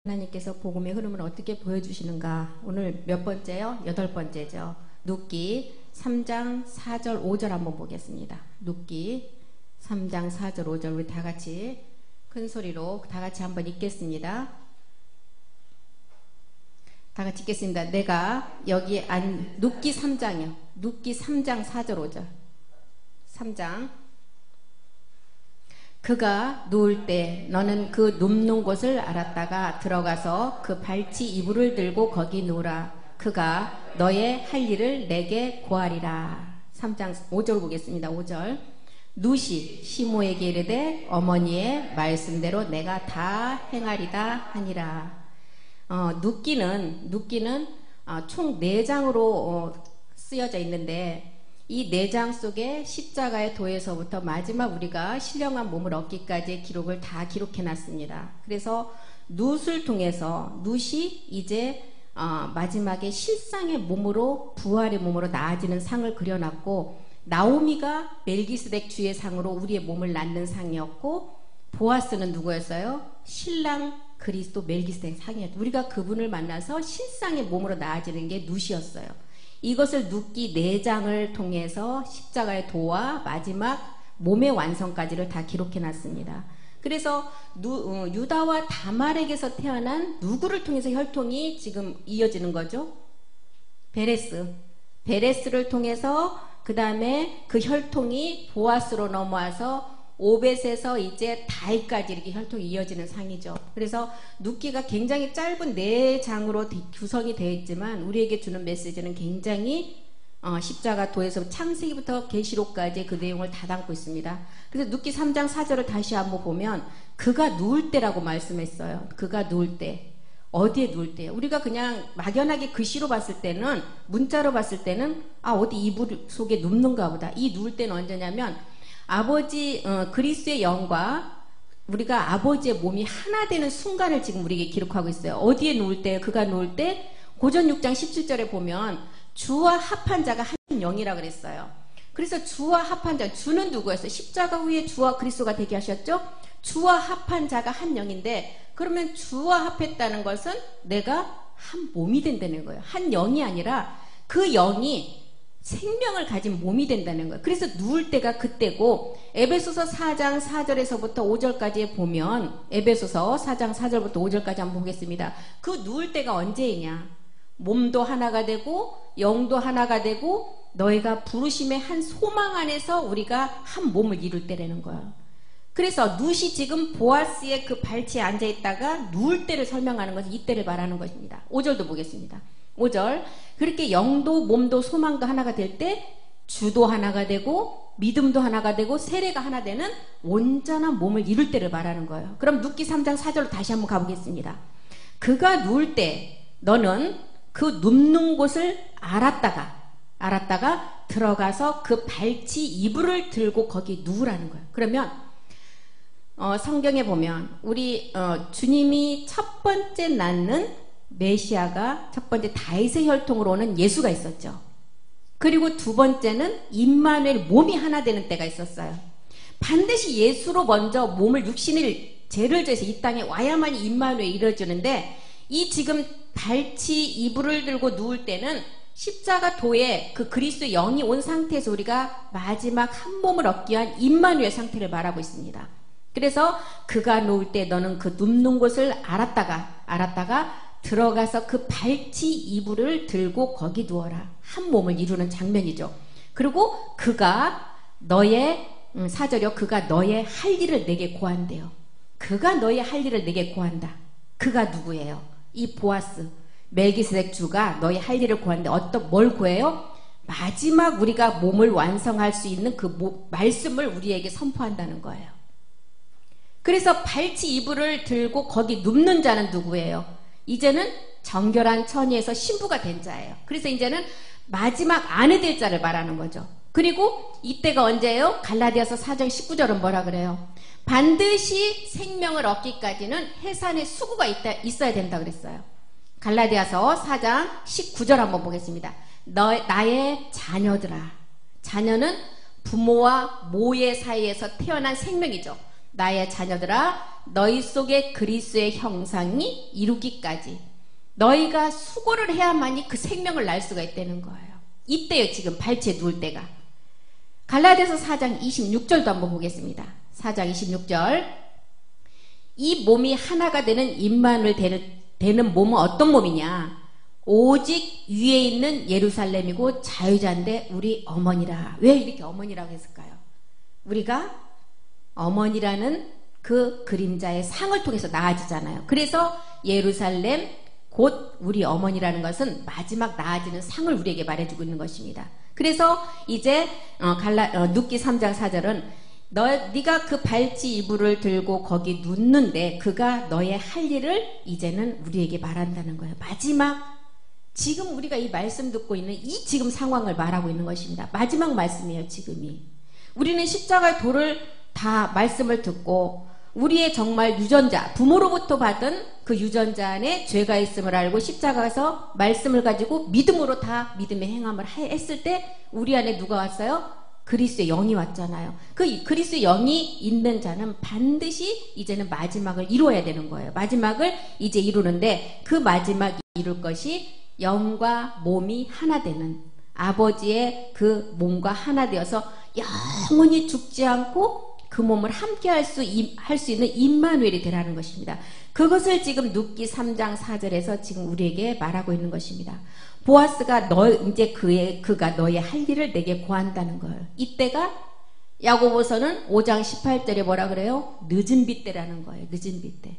하나님께서 복음의 흐름을 어떻게 보여주시는가. 오늘 몇 번째요? 8번째죠. 눕기 3장 4절 5절 한번 보겠습니다. 눕기 3장 4절 5절 우리 다같이 큰소리로 다같이 한번 읽겠습니다. 다같이 읽겠습니다. 내가 여기 눕기 3장이요. 눕기 3장 4절 5절 3장. 그가 누울 때 너는 그 눕는 곳을 알았다가 들어가서 그 발치 이불을 들고 거기 누우라. 그가 너의 할 일을 내게 고하리라. 3장 5절 보겠습니다. 5절. 누시 시모에게 이르되 어머니의 말씀대로 내가 다 행하리다 하니라. 눕기는 총 4장으로 쓰여져 있는데 이 4장 속에 십자가의 도에서부터 마지막 우리가 신령한 몸을 얻기까지의 기록을 다 기록해 놨습니다. 그래서 눕을 통해서 눕이 이제 마지막에 실상의 몸으로 부활의 몸으로 나아지는 상을 그려놨고, 나오미가 멜기스덱 주의 상으로 우리의 몸을 낳는 상이었고, 보아스는 누구였어요? 신랑 그리스도 멜기스덱 상이었죠. 우리가 그분을 만나서 실상의 몸으로 나아지는 게 눕이었어요. 이것을 눕기 4장을 통해서 십자가의 도와 마지막 몸의 완성까지를 다 기록해 놨습니다. 그래서 유다와 다말에게서 태어난 누구를 통해서 혈통이 지금 이어지는 거죠? 베레스를 통해서 그 다음에 그 혈통이 보아스로 넘어와서 오벳에서 이제 다윗까지 이렇게 혈통이 이어지는 상이죠. 그래서 눕기가 굉장히 짧은 4장으로 구성이 되어 있지만 우리에게 주는 메시지는 굉장히 십자가 도에서 창세기부터 계시록까지 그 내용을 다 담고 있습니다. 그래서 눕기 3장 4절을 다시 한번 보면 그가 누울 때라고 말씀했어요. 그가 누울 때. 어디에 누울 때요? 우리가 그냥 막연하게 글씨로 봤을 때는, 문자로 봤을 때는 어디 이불 속에 눕는가 보다. 이 누울 때는 언제냐면 아버지 그리스도의 영과 우리가 아버지의 몸이 하나 되는 순간을 지금 우리에게 기록하고 있어요. 어디에 누울 때? 그가 누울 때 고전 6장 17절에 보면 주와 합한 자가 한 영이라 그랬어요. 그래서 주와 합한 자, 주는 누구였어요? 십자가 후에 주와 그리스도가 되게 하셨죠? 주와 합한 자가 한 영인데, 그러면 주와 합했다는 것은 내가 한 몸이 된다는 거예요. 한 영이 아니라 그 영이 생명을 가진 몸이 된다는 거예요. 그래서 누울 때가 그때고, 에베소서 4장 4절에서부터 5절까지 보면, 에베소서 4장 4절부터 5절까지 한번 보겠습니다. 그 누울 때가 언제이냐? 몸도 하나가 되고 영도 하나가 되고 너희가 부르심의 한 소망 안에서 우리가 한 몸을 이룰 때라는 거예요. 그래서 눕이 지금 보아스의 그 발치에 앉아있다가 누울 때를 설명하는 것은 이때를 말하는 것입니다. 5절도 보겠습니다. 5절. 그렇게 영도 몸도 소망도 하나가 될 때 주도 하나가 되고 믿음도 하나가 되고 세례가 하나 되는 온전한 몸을 이룰 때를 말하는 거예요. 그럼 눕기 3장 4절로 다시 한번 가보겠습니다. 그가 누울 때 너는 그 눕는 곳을 알았다가 들어가서 그 발치 이불을 들고 거기 누우라는 거예요. 그러면 성경에 보면 우리 주님이 첫 번째 낳는 메시아가 첫 번째 다윗의 혈통으로 오는 예수가 있었죠. 그리고 두 번째는 임마누엘 몸이 하나 되는 때가 있었어요. 반드시 예수로 먼저 몸을 육신을 죄를 져서 이 땅에 와야만이 임마누엘이 이루어지는데, 이 지금 발치 이불을 들고 누울 때는 십자가 도에 그 그리스도의 영이 온 상태에서 우리가 마지막 한 몸을 얻기 위한 임마누엘 상태를 말하고 있습니다. 그래서 그가 누울 때 너는 그 눕는 곳을 알았다가 들어가서 그 발치 이불을 들고 거기 누워라. 한 몸을 이루는 장면이죠. 그리고 그가 너의 4절이요. 그가 너의 할 일을 내게 고한대요. 그가 너의 할 일을 내게 고한다. 그가 누구예요? 이 보아스 멜기스덱 주가 너의 할 일을 구하는데 뭘 구해요? 마지막 우리가 몸을 완성할 수 있는 그 말씀을 우리에게 선포한다는 거예요. 그래서 발치 이불을 들고 거기 눕는 자는 누구예요? 이제는 정결한 처녀에서 신부가 된 자예요. 그래서 이제는 마지막 아내 될 자를 말하는 거죠. 그리고 이때가 언제예요? 갈라디아서 4장 19절은 뭐라 그래요? 반드시 생명을 얻기까지는 해산의 수고가 있어야 된다 그랬어요. 갈라디아서 4장 19절 한번 보겠습니다. 나의 자녀들아. 자녀는 부모와 모의 사이에서 태어난 생명이죠. 나의 자녀들아 너희 속에 그리스도의 형상이 이루기까지 너희가 수고를 해야만이 그 생명을 날 수가 있다는 거예요. 이때요 지금 발치에 누울 때가. 갈라디아서 4장 26절도 한번 보겠습니다. 4장 26절. 이 몸이 하나가 되는 임마누엘 되는 몸은 어떤 몸이냐? 오직 위에 있는 예루살렘이고 자유자인데 우리 어머니라. 왜 이렇게 어머니라고 했을까요? 우리가 어머니라는 그 그림자의 상을 통해서 나아지잖아요. 그래서 예루살렘 곧 우리 어머니라는 것은 마지막 나아지는 상을 우리에게 말해주고 있는 것입니다. 그래서 이제 눕기 3장 4절은 네가 그 발치 이불을 들고 거기 눕는데 그가 너의 할 일을 이제는 우리에게 말한다는 거예요. 마지막 지금 우리가 이 말씀 듣고 있는 이 지금 상황을 말하고 있는 것입니다. 마지막 말씀이에요. 지금이. 우리는 십자가의 도를 다 말씀을 듣고 우리의 정말 유전자, 부모로부터 받은 그 유전자 안에 죄가 있음을 알고 십자가에서 말씀을 가지고 믿음으로 다 믿음의 행함을 했을 때 우리 안에 누가 왔어요? 그리스도의 영이 왔잖아요. 그 그리스도의 영이 있는 자는 반드시 이제는 마지막을 이루어야 되는 거예요. 마지막을 이제 이루는데 그 마지막 이룰 것이 영과 몸이 하나 되는 아버지의 그 몸과 하나 되어서 영원히 죽지 않고 그 몸을 함께 할 수 있는 임마누엘이 되라는 것입니다. 그것을 지금 눕기 3장 4절에서 지금 우리에게 말하고 있는 것입니다. 보아스가 이제 그가 너의 할 일을 내게 고한다는 거예요. 이때가 야고보서는 5장 18절에 뭐라 그래요? 늦은 비 때라는 거예요. 늦은 비 때.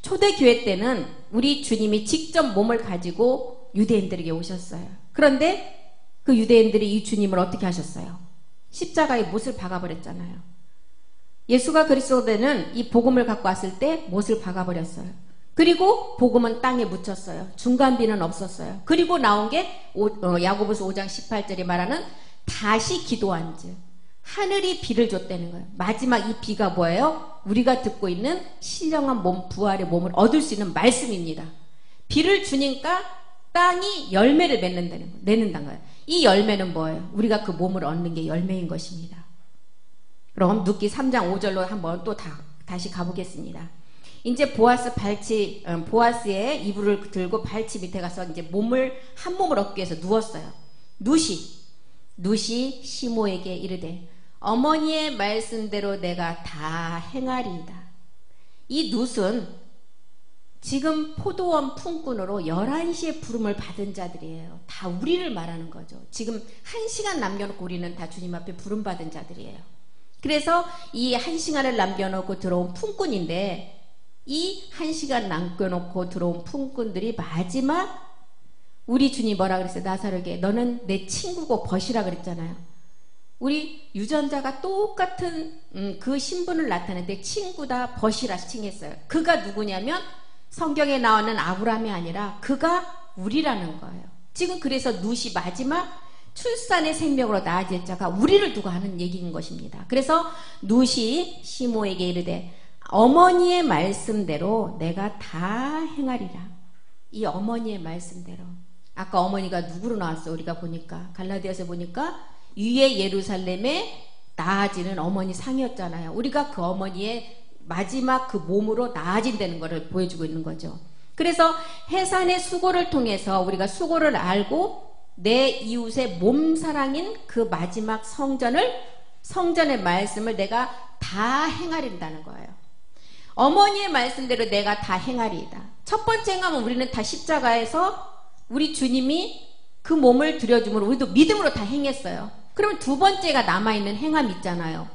초대교회 때는 우리 주님이 직접 몸을 가지고 유대인들에게 오셨어요. 그런데 그 유대인들이 이 주님을 어떻게 하셨어요? 십자가에 못을 박아버렸잖아요. 예수가 그리스도되는 이 복음을 갖고 왔을 때 못을 박아버렸어요. 그리고 복음은 땅에 묻혔어요. 중간비는 없었어요. 그리고 나온 게 야고보서 5장 18절에 말하는 다시 기도한즉 하늘이 비를 줬다는 거예요. 마지막 이 비가 뭐예요? 우리가 듣고 있는 신령한 몸, 부활의 몸을 얻을 수 있는 말씀입니다. 비를 주니까 땅이 열매를 내는다는 거예요. 이 열매는 뭐예요? 우리가 그 몸을 얻는 게 열매인 것입니다. 그럼 눕기 3장 5절로 한번 또 다시 가보겠습니다. 이제 보아스의 이불을 들고 발치 밑에 가서 이제 한 몸을 얻기 위해서 누웠어요. 룻이 시모에게 이르되 어머니의 말씀대로 내가 다 행하리이다. 이 룻은 지금 포도원 품꾼으로 11시에 부름을 받은 자들이에요. 다 우리를 말하는 거죠. 지금 1시간 남겨놓고 우리는 다 주님 앞에 부름받은 자들이에요. 그래서 이 1시간을 남겨놓고 들어온 품꾼인데 이 1시간 남겨놓고 들어온 품꾼들이 마지막 우리 주님 뭐라 그랬어요? 나사로에게 너는 내 친구고 벗이라 그랬잖아요. 우리 유전자가 똑같은 그 신분을 나타내는데 친구다 벗이라 칭했어요. 그가 누구냐면 성경에 나오는 아브라함이 아니라 그가 우리라는 거예요. 지금 그래서 룻이 마지막 출산의 생명으로 나아질 자가 우리를 두고 하는 얘기인 것입니다. 그래서 룻이 시모에게 이르되 어머니의 말씀대로 내가 다 행하리라. 이 어머니의 말씀대로. 아까 어머니가 누구로 나왔어? 우리가 보니까 갈라디아서 보니까 위에 예루살렘에 나아지는 어머니 상이었잖아요. 우리가 그 어머니의 마지막 그 몸으로 나아진다는 것을 보여주고 있는 거죠. 그래서 해산의 수고를 통해서 우리가 수고를 알고 내 이웃의 몸사랑인 그 마지막 성전의 말씀을 내가 다 행하린다는 거예요. 어머니의 말씀대로 내가 다 행하리이다. 첫 번째 행함은 우리는 다 십자가에서 우리 주님이 그 몸을 들여줌으로 우리도 믿음으로 다 행했어요. 그러면 두 번째가 남아있는 행함이 있잖아요.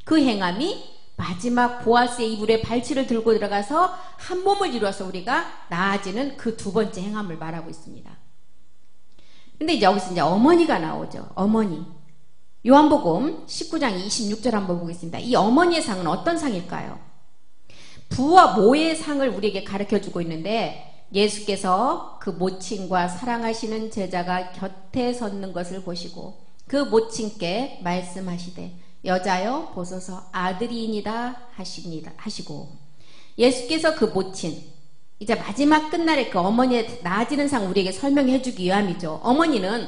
그 행함이 마지막 보아스의 이불에 발치를 들고 들어가서 한 몸을 이루어서 우리가 나아지는 그 두 번째 행함을 말하고 있습니다. 근데 이제 여기서 이제 어머니가 나오죠. 어머니. 요한복음 19장 26절 한번 보겠습니다. 이 어머니의 상은 어떤 상일까요? 부와 모의 상을 우리에게 가르쳐주고 있는데 예수께서 그 모친과 사랑하시는 제자가 곁에 섰는 것을 보시고 그 모친께 말씀하시되 여자여 보소서 아들이니이다 하시고 예수께서 그 모친 이제 마지막 끝날에 그 어머니의 나아지는 상 우리에게 설명해 주기 위함이죠. 어머니는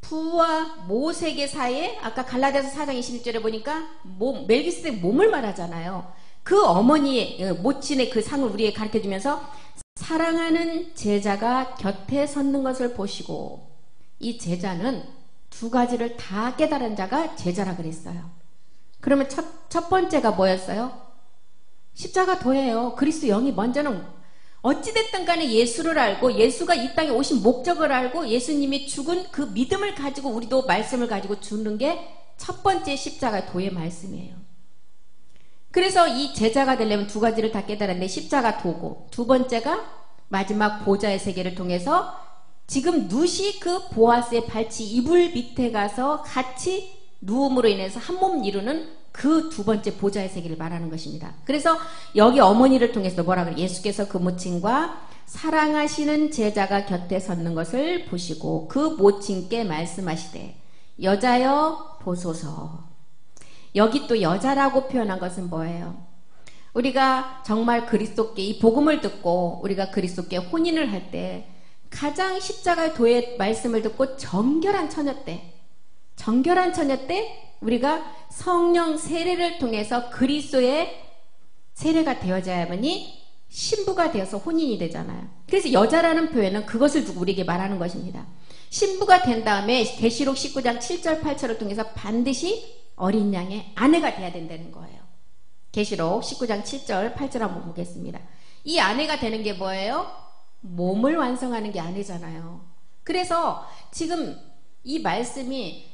부와 모세계 사이에 아까 갈라디아서 4장 21절에 보니까 멜기세덱 몸을 말하잖아요. 그 어머니 모친의 그 상을 우리에게 가르쳐주면서 사랑하는 제자가 곁에 섰는 것을 보시고, 이 제자는 두 가지를 다 깨달은 자가 제자라 그랬어요. 그러면 첫 번째가 뭐였어요? 십자가 도예요. 그리스도 영이 먼저는 어찌됐든 간에 예수를 알고 예수가 이 땅에 오신 목적을 알고 예수님이 죽은 그 믿음을 가지고 우리도 말씀을 가지고 죽는 게 첫 번째 십자가 도의 말씀이에요. 그래서 이 제자가 되려면 두 가지를 다 깨달았는데 십자가 도고, 두 번째가 마지막 보좌의 세계를 통해서 지금 누시 그 보아스의 발치 이불 밑에 가서 같이 누움으로 인해서 한 몸 이루는 그 두 번째 보좌의 세계를 말하는 것입니다. 그래서 여기 어머니를 통해서 뭐라 그래요? 예수께서 그 모친과 사랑하시는 제자가 곁에 섰는 것을 보시고 그 모친께 말씀하시되 여자여 보소서. 여기 또 여자라고 표현한 것은 뭐예요? 우리가 정말 그리스도께 이 복음을 듣고 우리가 그리스도께 혼인을 할 때 가장 십자가의 도의 말씀을 듣고 정결한 처녀 때 우리가 성령 세례를 통해서 그리스도의 세례가 되어져야만이 신부가 되어서 혼인이 되잖아요. 그래서 여자라는 표현은 그것을 두고 우리에게 말하는 것입니다. 신부가 된 다음에 계시록 19장 7절 8절을 통해서 반드시 어린 양의 아내가 돼야 된다는 거예요. 계시록 19장 7절 8절 한번 보겠습니다. 이 아내가 되는 게 뭐예요? 몸을 완성하는 게 아내잖아요. 그래서 지금 이 말씀이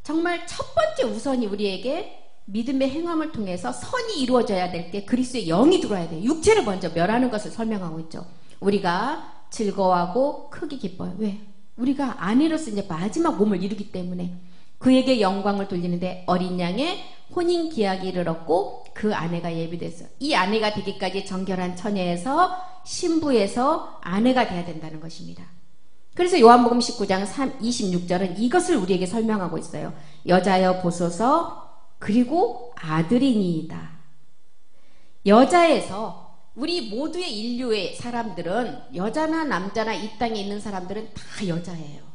정말 첫 번째 우선이 우리에게 믿음의 행함을 통해서 선이 이루어져야 될 때 그리스도의 영이 들어와야 돼요. 육체를 먼저 멸하는 것을 설명하고 있죠. 우리가 즐거워하고 크게 기뻐요. 왜? 우리가 아내로서 이제 마지막 몸을 이루기 때문에 그에게 영광을 돌리는데 어린 양의 혼인 기약을 얻고 그 아내가 예비됐어요. 이 아내가 되기까지 정결한 처녀에서 신부에서 아내가 돼야 된다는 것입니다. 그래서 요한복음 19장 26절은 이것을 우리에게 설명하고 있어요. 여자여 보소서 그리고 아들이니이다. 여자에서 우리 모두의 인류의 사람들은 여자나 남자나 이 땅에 있는 사람들은 다 여자예요.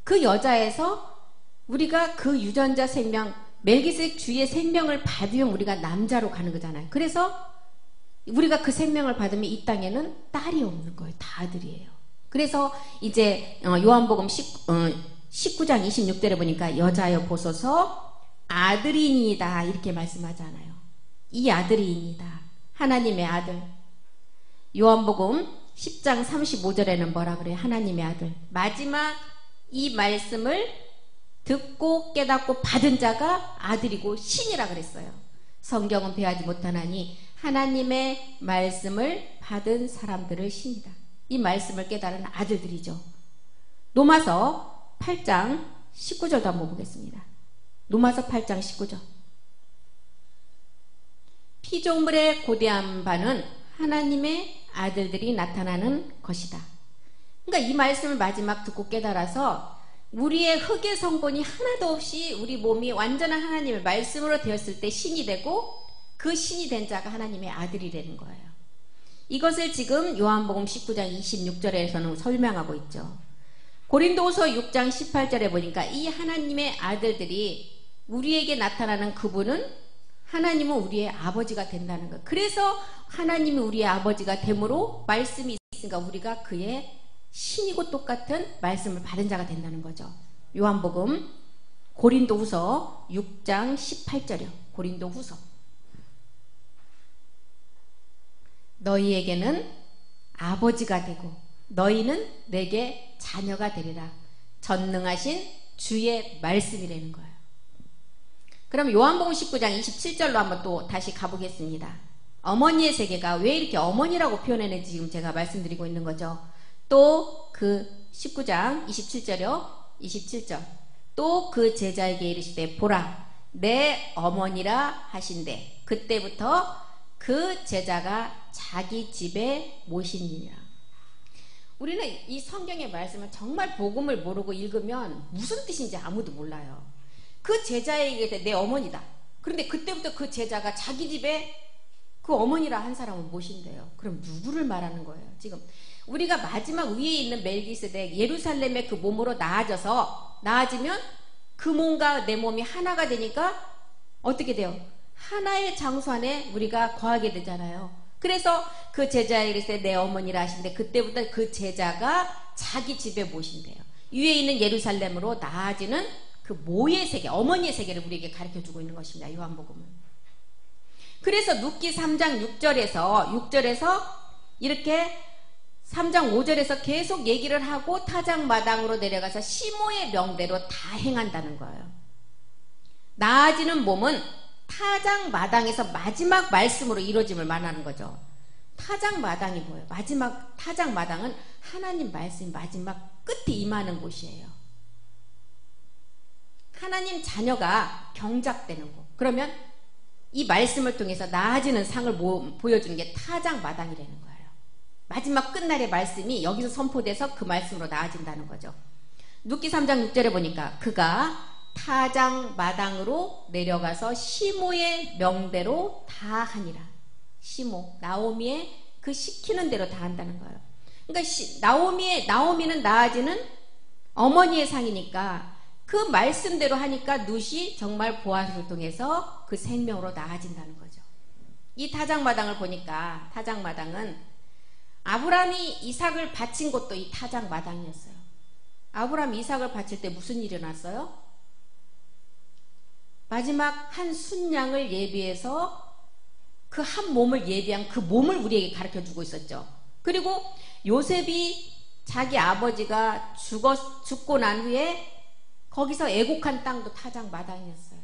그 여자에서 우리가 그 유전자 생명 멜기세덱 주의 생명을 받으면 우리가 남자로 가는 거잖아요. 그래서 우리가 그 생명을 받으면 이 땅에는 딸이 없는 거예요. 다 아들이에요. 그래서 이제 요한복음 19장 26절에 보니까 여자여 보소서 아들이니이다 이렇게 말씀하잖아요. 이 아들이니이다. 하나님의 아들. 요한복음 10장 35절에는 뭐라 그래요? 하나님의 아들. 마지막 이 말씀을 듣고 깨닫고 받은 자가 아들이고 신이라 그랬어요. 성경은 배하지 못하나니 하나님의 말씀을 받은 사람들을 신이다. 이 말씀을 깨달은 아들들이죠. 로마서 8장 19절도 한번 보겠습니다. 로마서 8장 19절. 피조물의 고대한 바는 하나님의 아들들이 나타나는 것이다. 그러니까 이 말씀을 마지막 듣고 깨달아서 우리의 흙의 성분이 하나도 없이 우리 몸이 완전한 하나님의 말씀으로 되었을 때 신이 되고 그 신이 된 자가 하나님의 아들이 되는 거예요. 이것을 지금 요한복음 19장 26절에서는 설명하고 있죠. 고린도후서 6장 18절에 보니까 이 하나님의 아들들이 우리에게 나타나는 그분은 하나님은 우리의 아버지가 된다는 것. 그래서 하나님이 우리의 아버지가 됨으로 말씀이 있으니까 우리가 그의 신이고 똑같은 말씀을 받은 자가 된다는 거죠. 요한복음 고린도후서 6장 18절이요. 고린도후서. 너희에게는 아버지가 되고 너희는 내게 자녀가 되리라. 전능하신 주의 말씀이라는 거예요. 그럼 요한복음 19장 27절로 한번 또 다시 가보겠습니다. 어머니의 세계가 왜 이렇게 어머니라고 표현했는지 지금 제가 말씀드리고 있는 거죠. 또 그 19장 27절이요. 27절. 또 그 제자에게 이르시되 보라 내 어머니라 하신대. 그때부터 그 제자가 자기 집에 모시니라. 우리는 이 성경의 말씀을 정말 복음을 모르고 읽으면 무슨 뜻인지 아무도 몰라요. 그 제자에게 내 어머니다. 그런데 그때부터 그 제자가 자기 집에 그 어머니라 한 사람을 모신대요. 그럼 누구를 말하는 거예요? 지금 우리가 마지막 위에 있는 멜기세덱 예루살렘의 그 몸으로 나아지면 그 몸과 내 몸이 하나가 되니까 어떻게 돼요? 하나의 장소 안에 우리가 거하게 되잖아요. 그래서 그 제자에게 이르시되 내 어머니라 하시는데 그때부터 그 제자가 자기 집에 모신대요. 위에 있는 예루살렘으로 나아지는 그 모의 세계, 어머니의 세계를 우리에게 가르쳐주고 있는 것입니다. 요한복음은. 그래서 룻기 3장 6절에서 이렇게 3장 5절에서 계속 얘기를 하고 타작마당으로 내려가서 시모의 명대로 다 행한다는 거예요. 나아지는 몸은 타작마당에서 마지막 말씀으로 이루어짐을 말하는 거죠. 타작마당이 뭐예요? 마지막 타작마당은 하나님 말씀 마지막 끝에 임하는 곳이에요. 하나님 자녀가 경작되는 곳. 그러면 이 말씀을 통해서 나아지는 상을 보여주는 게 타작마당이라는 거예요. 마지막 끝날의 말씀이 여기서 선포돼서 그 말씀으로 나아진다는 거죠. 룻기 3장 6절에 보니까 그가 타작마당으로 내려가서 시모의 명대로 다 하니라. 시모, 나오미의 그 시키는 대로 다 한다는 거예요. 그러니까 나오미는 나아지는 어머니의 상이니까 그 말씀대로 하니까 룻이 정말 보아스를 통해서 그 생명으로 나아진다는 거죠. 이 타작마당을 보니까 타작마당은 아브라함이 이삭을 바친 곳도 이 타작마당이었어요. 아브라함이 이삭을 바칠 때 무슨 일이 일어났어요? 마지막 한 순양을 예비해서 그 한 몸을 예비한 그 몸을 우리에게 가르쳐주고 있었죠. 그리고 요셉이 자기 아버지가 죽고 난 후에 거기서 애곡한 땅도 타작마당이었어요.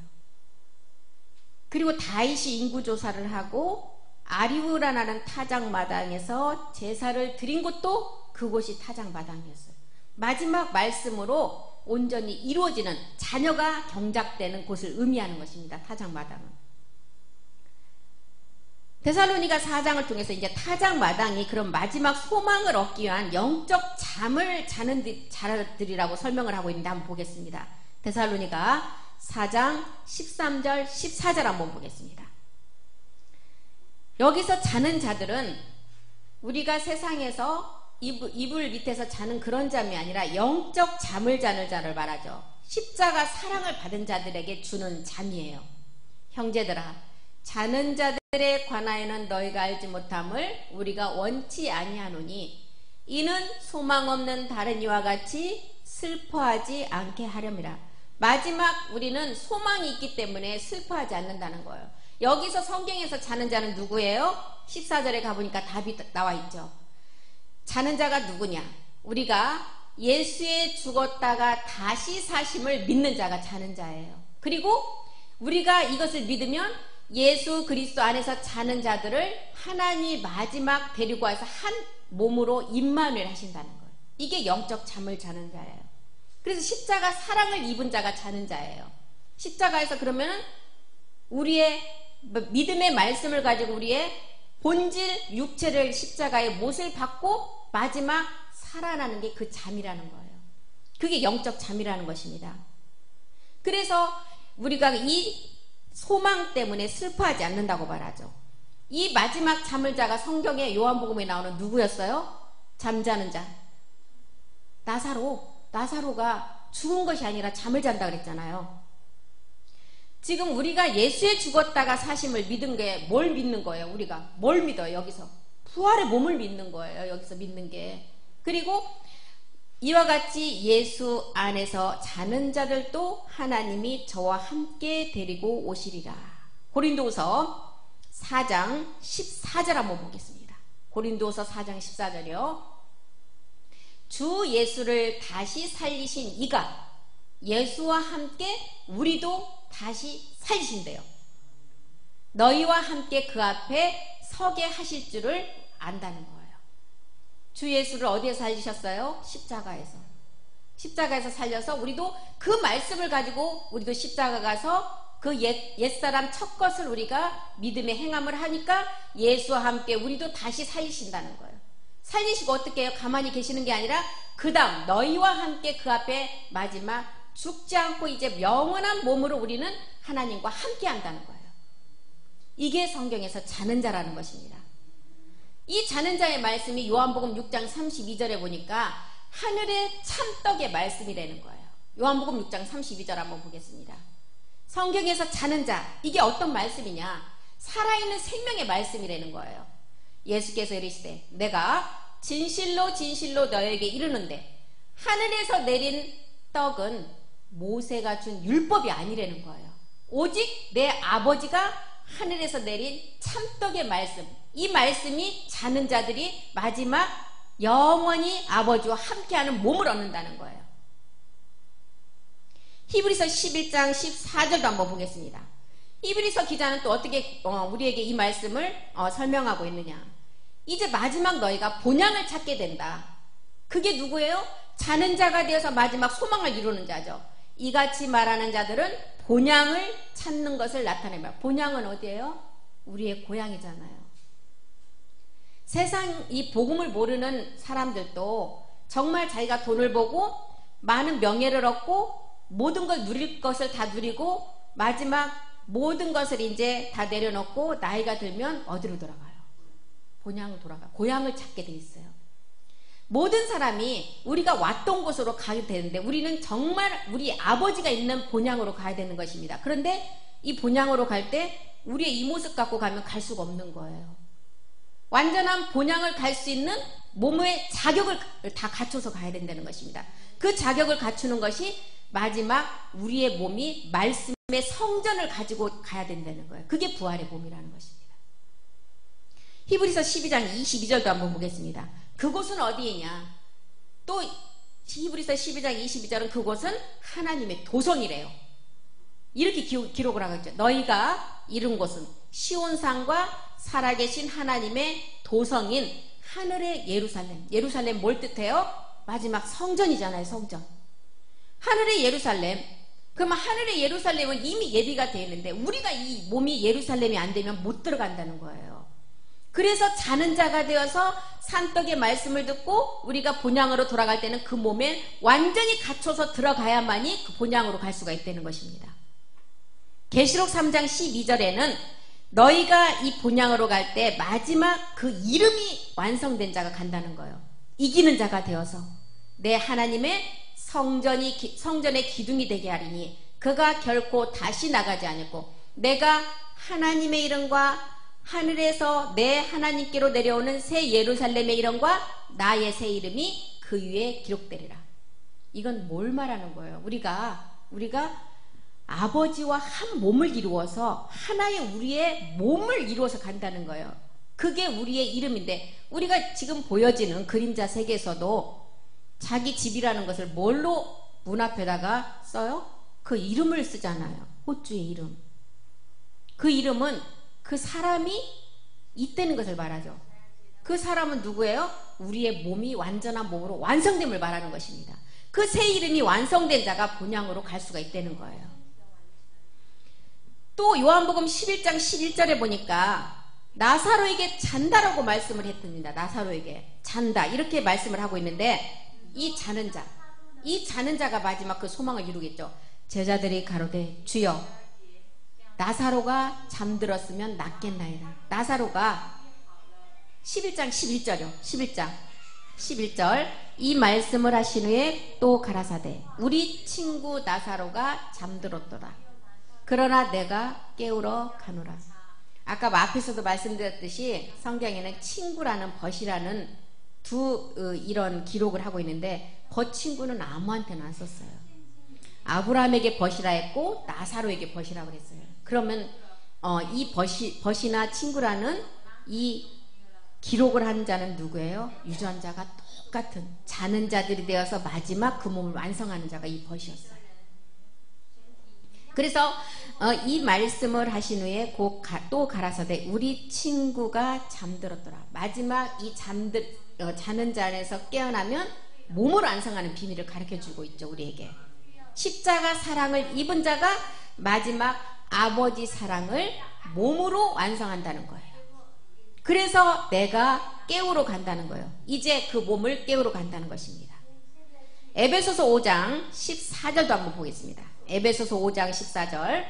그리고 다윗이 인구조사를 하고 아리우라라는 타작마당에서 제사를 드린 곳도 그곳이 타작마당이었어요. 마지막 말씀으로 온전히 이루어지는 자녀가 경작되는 곳을 의미하는 것입니다. 타작마당은. 데살로니가 4장을 통해서 이제 타작마당이 그런 마지막 소망을 얻기 위한 영적 잠을 자는 자들이라고 설명을 하고 있는데 한번 보겠습니다. 데살로니가 4장 13절 14절 한번 보겠습니다. 여기서 자는 자들은 우리가 세상에서 이불 밑에서 자는 그런 잠이 아니라 영적 잠을 자는 자를 말하죠. 십자가 사랑을 받은 자들에게 주는 잠이에요. 형제들아, 자는 자들에 관하여는 너희가 알지 못함을 우리가 원치 아니하노니 이는 소망 없는 다른 이와 같이 슬퍼하지 않게 하렴이라. 마지막 우리는 소망이 있기 때문에 슬퍼하지 않는다는 거예요. 여기서 성경에서 자는 자는 누구예요? 14절에 가보니까 답이 나와 있죠. 자는 자가 누구냐? 우리가 예수의 죽었다가 다시 사심을 믿는 자가 자는 자예요. 그리고 우리가 이것을 믿으면 예수 그리스도 안에서 자는 자들을 하나님이 마지막 데리고 와서 한 몸으로 임마누엘 하신다는 거예요. 이게 영적 잠을 자는 자예요. 그래서 십자가 사랑을 입은 자가 자는 자예요. 십자가에서 그러면 우리의 믿음의 말씀을 가지고 우리의 본질 육체를 십자가의 못을 받고 마지막 살아나는 게 그 잠이라는 거예요. 그게 영적 잠이라는 것입니다. 그래서 우리가 이 소망 때문에 슬퍼하지 않는다고 말하죠. 이 마지막 잠을 자가 성경의 요한복음에 나오는 누구였어요? 잠자는 자. 나사로가 죽은 것이 아니라 잠을 잔다 그랬잖아요. 지금 우리가 예수의 죽었다가 사심을 믿은 게 뭘 믿는 거예요? 우리가 뭘 믿어요? 여기서 부활의 몸을 믿는 거예요. 여기서 믿는 게. 그리고 이와 같이 예수 안에서 자는 자들도 하나님이 저와 함께 데리고 오시리라. 고린도후서 4장 14절 한번 보겠습니다. 고린도후서 4장 14절이요. 주 예수를 다시 살리신 이가 예수와 함께 우리도 다시 살리신대요. 너희와 함께 그 앞에 서게 하실 줄을 안다는 거예요. 주 예수를 어디에 살리셨어요? 십자가에서 살려서 우리도 그 말씀을 가지고 우리도 십자가 가서 그 옛사람 첫 것을 우리가 믿음의 행함을 하니까 예수와 함께 우리도 다시 살리신다는 거예요. 살리시고 어떻게 해요? 가만히 계시는 게 아니라 그 다음 너희와 함께 그 앞에 마지막 죽지 않고 이제 영원한 몸으로 우리는 하나님과 함께 한다는 거예요. 이게 성경에서 자는 자라는 것입니다. 이 자는 자의 말씀이 요한복음 6장 32절에 보니까 하늘의 참떡의 말씀이라는 거예요. 요한복음 6장 32절 한번 보겠습니다. 성경에서 자는 자, 이게 어떤 말씀이냐? 살아있는 생명의 말씀이라는 거예요. 예수께서 이르시되 내가 진실로 진실로 너에게 이르는데 하늘에서 내린 떡은 모세가 준 율법이 아니라는 거예요. 오직 내 아버지가 하늘에서 내린 참떡의 말씀, 이 말씀이 자는 자들이 마지막 영원히 아버지와 함께하는 몸을 얻는다는 거예요. 히브리서 11장 14절도 한번 보겠습니다. 히브리서 기자는 또 어떻게 우리에게 이 말씀을 설명하고 있느냐. 이제 마지막 너희가 본향을 찾게 된다. 그게 누구예요? 자는 자가 되어서 마지막 소망을 이루는 자죠. 이같이 말하는 자들은 본향을 찾는 것을 나타내며, 본향은 어디예요? 우리의 고향이잖아요. 세상 이 복음을 모르는 사람들도 정말 자기가 돈을 벌고 많은 명예를 얻고 모든 걸 누릴 것을 다 누리고 마지막 모든 것을 이제 다 내려놓고 나이가 들면 어디로 돌아가요? 본향으로 돌아가요. 고향을 찾게 돼 있어요. 모든 사람이 우리가 왔던 곳으로 가게 되는데 우리는 정말 우리 아버지가 있는 본향으로 가야 되는 것입니다. 그런데 이 본향으로 갈 때 우리의 이 모습 갖고 가면 갈 수가 없는 거예요. 완전한 본향을 갈 수 있는 몸의 자격을 다 갖춰서 가야 된다는 것입니다. 그 자격을 갖추는 것이 마지막 우리의 몸이 말씀의 성전을 가지고 가야 된다는 거예요. 그게 부활의 몸이라는 것입니다. 히브리서 12장 22절도 한번 보겠습니다. 그곳은 어디이냐? 또 히브리서 12장 22절은 그곳은 하나님의 도성이래요. 이렇게 기록을 하고 있죠. 너희가 이룬 곳은 시온산과 살아계신 하나님의 도성인 하늘의 예루살렘. 예루살렘 뭘 뜻해요? 마지막 성전이잖아요. 성전. 하늘의 예루살렘. 그러면 하늘의 예루살렘은 이미 예비가 되어 있는데 우리가 이 몸이 예루살렘이 안 되면 못 들어간다는 거예요. 그래서 자는 자가 되어서 산떡의 말씀을 듣고 우리가 본향으로 돌아갈 때는 그 몸에 완전히 갖춰서 들어가야만이 그 본향으로 갈 수가 있다는 것입니다. 계시록 3장 12절에는 너희가 이 본향으로 갈 때 마지막 그 이름이 완성된 자가 간다는 거예요. 이기는 자가 되어서 내 하나님의 성전의 기둥이 되게 하리니 그가 결코 다시 나가지 않고 내가 하나님의 이름과 하늘에서 내 하나님께로 내려오는 새 예루살렘의 이름과 나의 새 이름이 그 위에 기록되리라. 이건 뭘 말하는 거예요? 우리가 아버지와 한 몸을 이루어서 하나의 우리의 몸을 이루어서 간다는 거예요. 그게 우리의 이름인데 우리가 지금 보여지는 그림자 세계에서도 자기 집이라는 것을 뭘로 문 앞에다가 써요? 그 이름을 쓰잖아요. 호주의 이름. 그 이름은 그 사람이 있다는 것을 말하죠. 그 사람은 누구예요? 우리의 몸이 완전한 몸으로 완성됨을 말하는 것입니다. 그 새 이름이 완성된 자가 본향으로 갈 수가 있다는 거예요. 또 요한복음 11장 11절에 보니까 나사로에게 잔다라고 말씀을 했습니다. 나사로에게 잔다 이렇게 말씀을 하고 있는데 이 자는 자가 마지막 그 소망을 이루겠죠. 제자들이 가로되 주여 나사로가 잠들었으면 낫겠나이다. 나사로가 11장 11절이요. 11장 11절 이 말씀을 하신 후에 또 가라사대 우리 친구 나사로가 잠들었도다. 그러나 내가 깨우러 가노라. 아까 앞에서도 말씀드렸듯이 성경에는 친구라는 벗이라는 이런 기록을 하고 있는데 벗 친구는 아무한테나 안 썼어요. 아브라함에게 벗이라 했고 나사로에게 벗이라고 그랬어요. 그러면 이 벗이나 친구라는 이 기록을 한 자는 누구예요? 유전자가 똑같은 자는 자들이 되어서 마지막 그 몸을 완성하는 자가 이 벗이었어요. 그래서 이 말씀을 하신 후에 또 가라사대 우리 친구가 잠들었더라. 마지막 이 자는 자 안에서 깨어나면 몸으로 완성하는 비밀을 가르쳐주고 있죠. 우리에게 십자가 사랑을 입은 자가 마지막 아버지 사랑을 몸으로 완성한다는 거예요. 그래서 내가 깨우러 간다는 거예요. 이제 그 몸을 깨우러 간다는 것입니다. 에베소서 5장 14절도 한번 보겠습니다. 에베소서 5장 14절.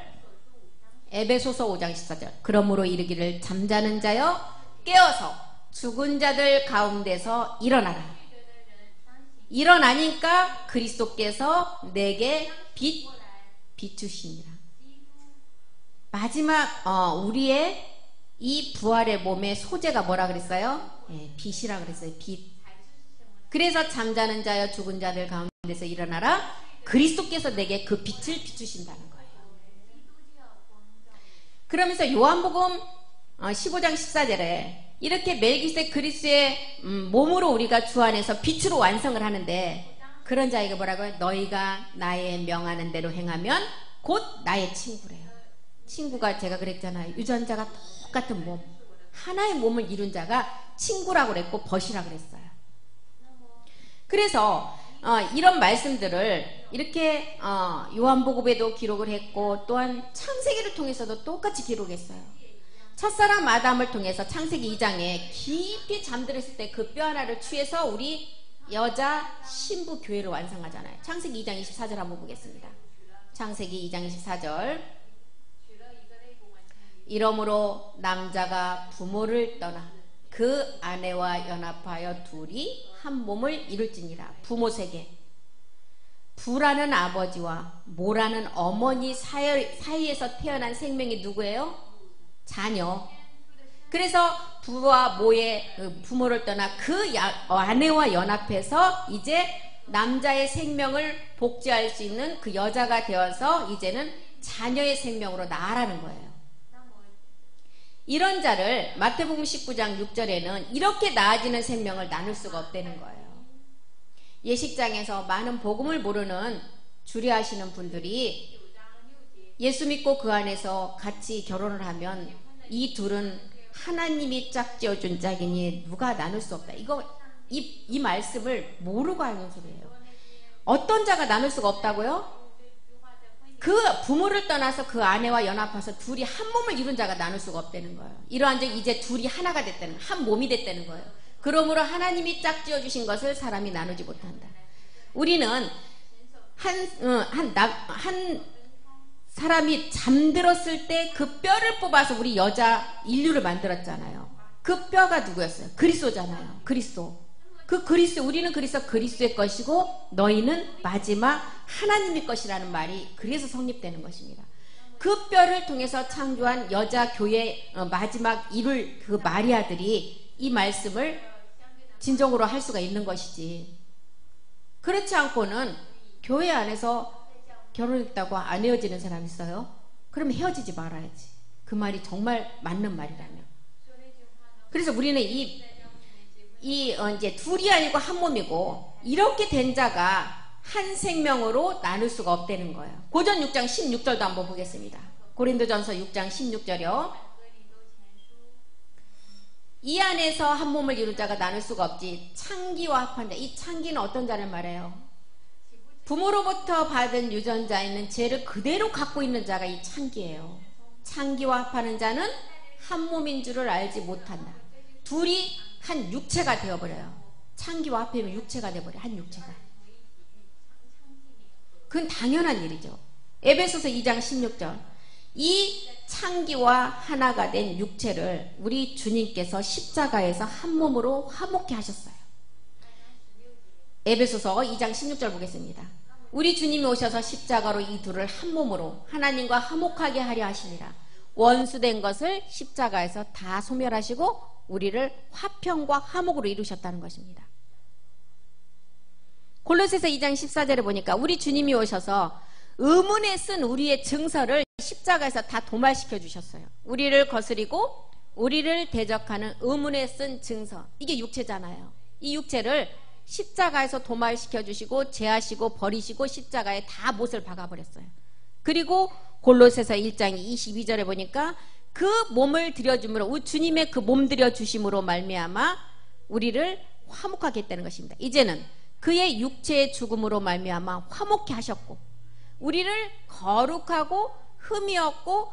에베소서 5장 14절. 그러므로 이르기를 잠자는 자여 깨어서 죽은 자들 가운데서 일어나라. 일어나니까 그리스도께서 내게 비추시니라. 마지막 우리의 이 부활의 몸의 소재가 뭐라 그랬어요? 예, 빛이라 그랬어요. 빛. 그래서 잠자는 자여 죽은 자들 가운데서 일어나라. 그리스도께서 내게 그 빛을 비추신다는 거예요. 그러면서 요한복음 15장 14절에 이렇게 멜기세덱 그리스도의 몸으로 우리가 주 안에서 빛으로 완성을 하는데, 그런 자에게 뭐라고요? 너희가 나의 명하는 대로 행하면 곧 나의 친구래요. 친구가 제가 그랬잖아요. 유전자가 똑같은 몸, 하나의 몸을 이룬 자가 친구라고 그랬고 벗이라고 그랬어요. 그래서 이런 말씀들을 이렇게 요한복음에도 기록을 했고, 또한 창세기를 통해서도 똑같이 기록했어요. 첫사람 아담을 통해서 창세기 2장에 깊이 잠들었을 때 그 뼈 하나를 취해서 우리 여자 신부 교회를 완성하잖아요. 창세기 2장 24절 한번 보겠습니다. 창세기 2장 24절. 이러므로 남자가 부모를 떠나 그 아내와 연합하여 둘이 한 몸을 이룰지니라. 부모 세계. 부라는 아버지와 모라는 어머니 사이에서 태어난 생명이 누구예요? 자녀. 그래서 부와 모의 부모를 떠나 그 아내와 연합해서 이제 남자의 생명을 복제할 수 있는 그 여자가 되어서 이제는 자녀의 생명으로 나아라는 거예요. 이런 자를 마태복음 19장 6절에는 이렇게 나아지는 생명을 나눌 수가 없다는 거예요. 예식장에서 많은 복음을 모르는 주례하시는 분들이 예수 믿고 그 안에서 같이 결혼을 하면 이 둘은 하나님이 짝지어준 짝이니 누가 나눌 수 없다. 이 말씀을 모르고 하는 소리예요. 어떤 자가 나눌 수가 없다고요? 그 부모를 떠나서 그 아내와 연합해서 둘이 한 몸을 이룬 자가 나눌 수가 없다는 거예요. 이러한 즉 이제 둘이 하나가 됐다는, 한 몸이 됐다는 거예요. 그러므로 하나님이 짝지어 주신 것을 사람이 나누지 못한다. 우리는 한 사람이 잠들었을 때 그 뼈를 뽑아서 우리 여자 인류를 만들었잖아요. 그 뼈가 누구였어요? 그리스도잖아요. 그리스도. 그 그리스도, 우리는 그리스도의 것이고 너희는 마지막 하나님의 것이라는 말이 그래서 성립되는 것입니다. 그 뼈를 통해서 창조한 여자 교회 마지막 이룰 그 마리아들이 이 말씀을 진정으로 할 수가 있는 것이지, 그렇지 않고는 교회 안에서 결혼했다고 안 헤어지는 사람 있어요? 그럼 헤어지지 말아야지. 그 말이 정말 맞는 말이라면. 그래서 우리는 이제 둘이 아니고 한 몸이고 이렇게 된 자가 한 생명으로 나눌 수가 없다는 거예요. 고전 6장 16절도 한번 보겠습니다. 고린도전서 6장 16절이요. 이 안에서 한 몸을 이룬 자가 나눌 수가 없지 창기와 합한 자. 이 창기는 어떤 자를 말해요? 부모로부터 받은 유전자에 있는 죄를 그대로 갖고 있는 자가 이 창기예요. 창기와 합하는 자는 한 몸인 줄을 알지 못한다. 둘이 한 육체가 되어버려요. 창기와 합하면 육체가 되어버려요. 한 육체가. 그건 당연한 일이죠. 에베소서 2장 16절. 이 창기와 하나가 된 육체를 우리 주님께서 십자가에서 한 몸으로 화목케 하셨어요. 에베소서 2장 16절 보겠습니다. 우리 주님이 오셔서 십자가로 이 둘을 한 몸으로 하나님과 화목하게 하려 하시니라. 원수된 것을 십자가에서 다 소멸하시고 우리를 화평과 화목으로 이루셨다는 것입니다. 골로새서 2장 14절에 보니까 우리 주님이 오셔서 의문에 쓴 우리의 증서를 십자가에서 다 도말시켜 주셨어요. 우리를 거스리고 우리를 대적하는 의문에 쓴 증서, 이게 육체잖아요. 이 육체를 십자가에서 도말시켜 주시고 제하시고 버리시고 십자가에 다 못을 박아버렸어요. 그리고 골로새서 1장 22절에 보니까 그 몸을 들여줌으로, 주님의 그 몸 들여주심으로 말미암아 우리를 화목하게 했다는 것입니다. 이제는 그의 육체의 죽음으로 말미암아 화목케 하셨고 우리를 거룩하고 흠이 없고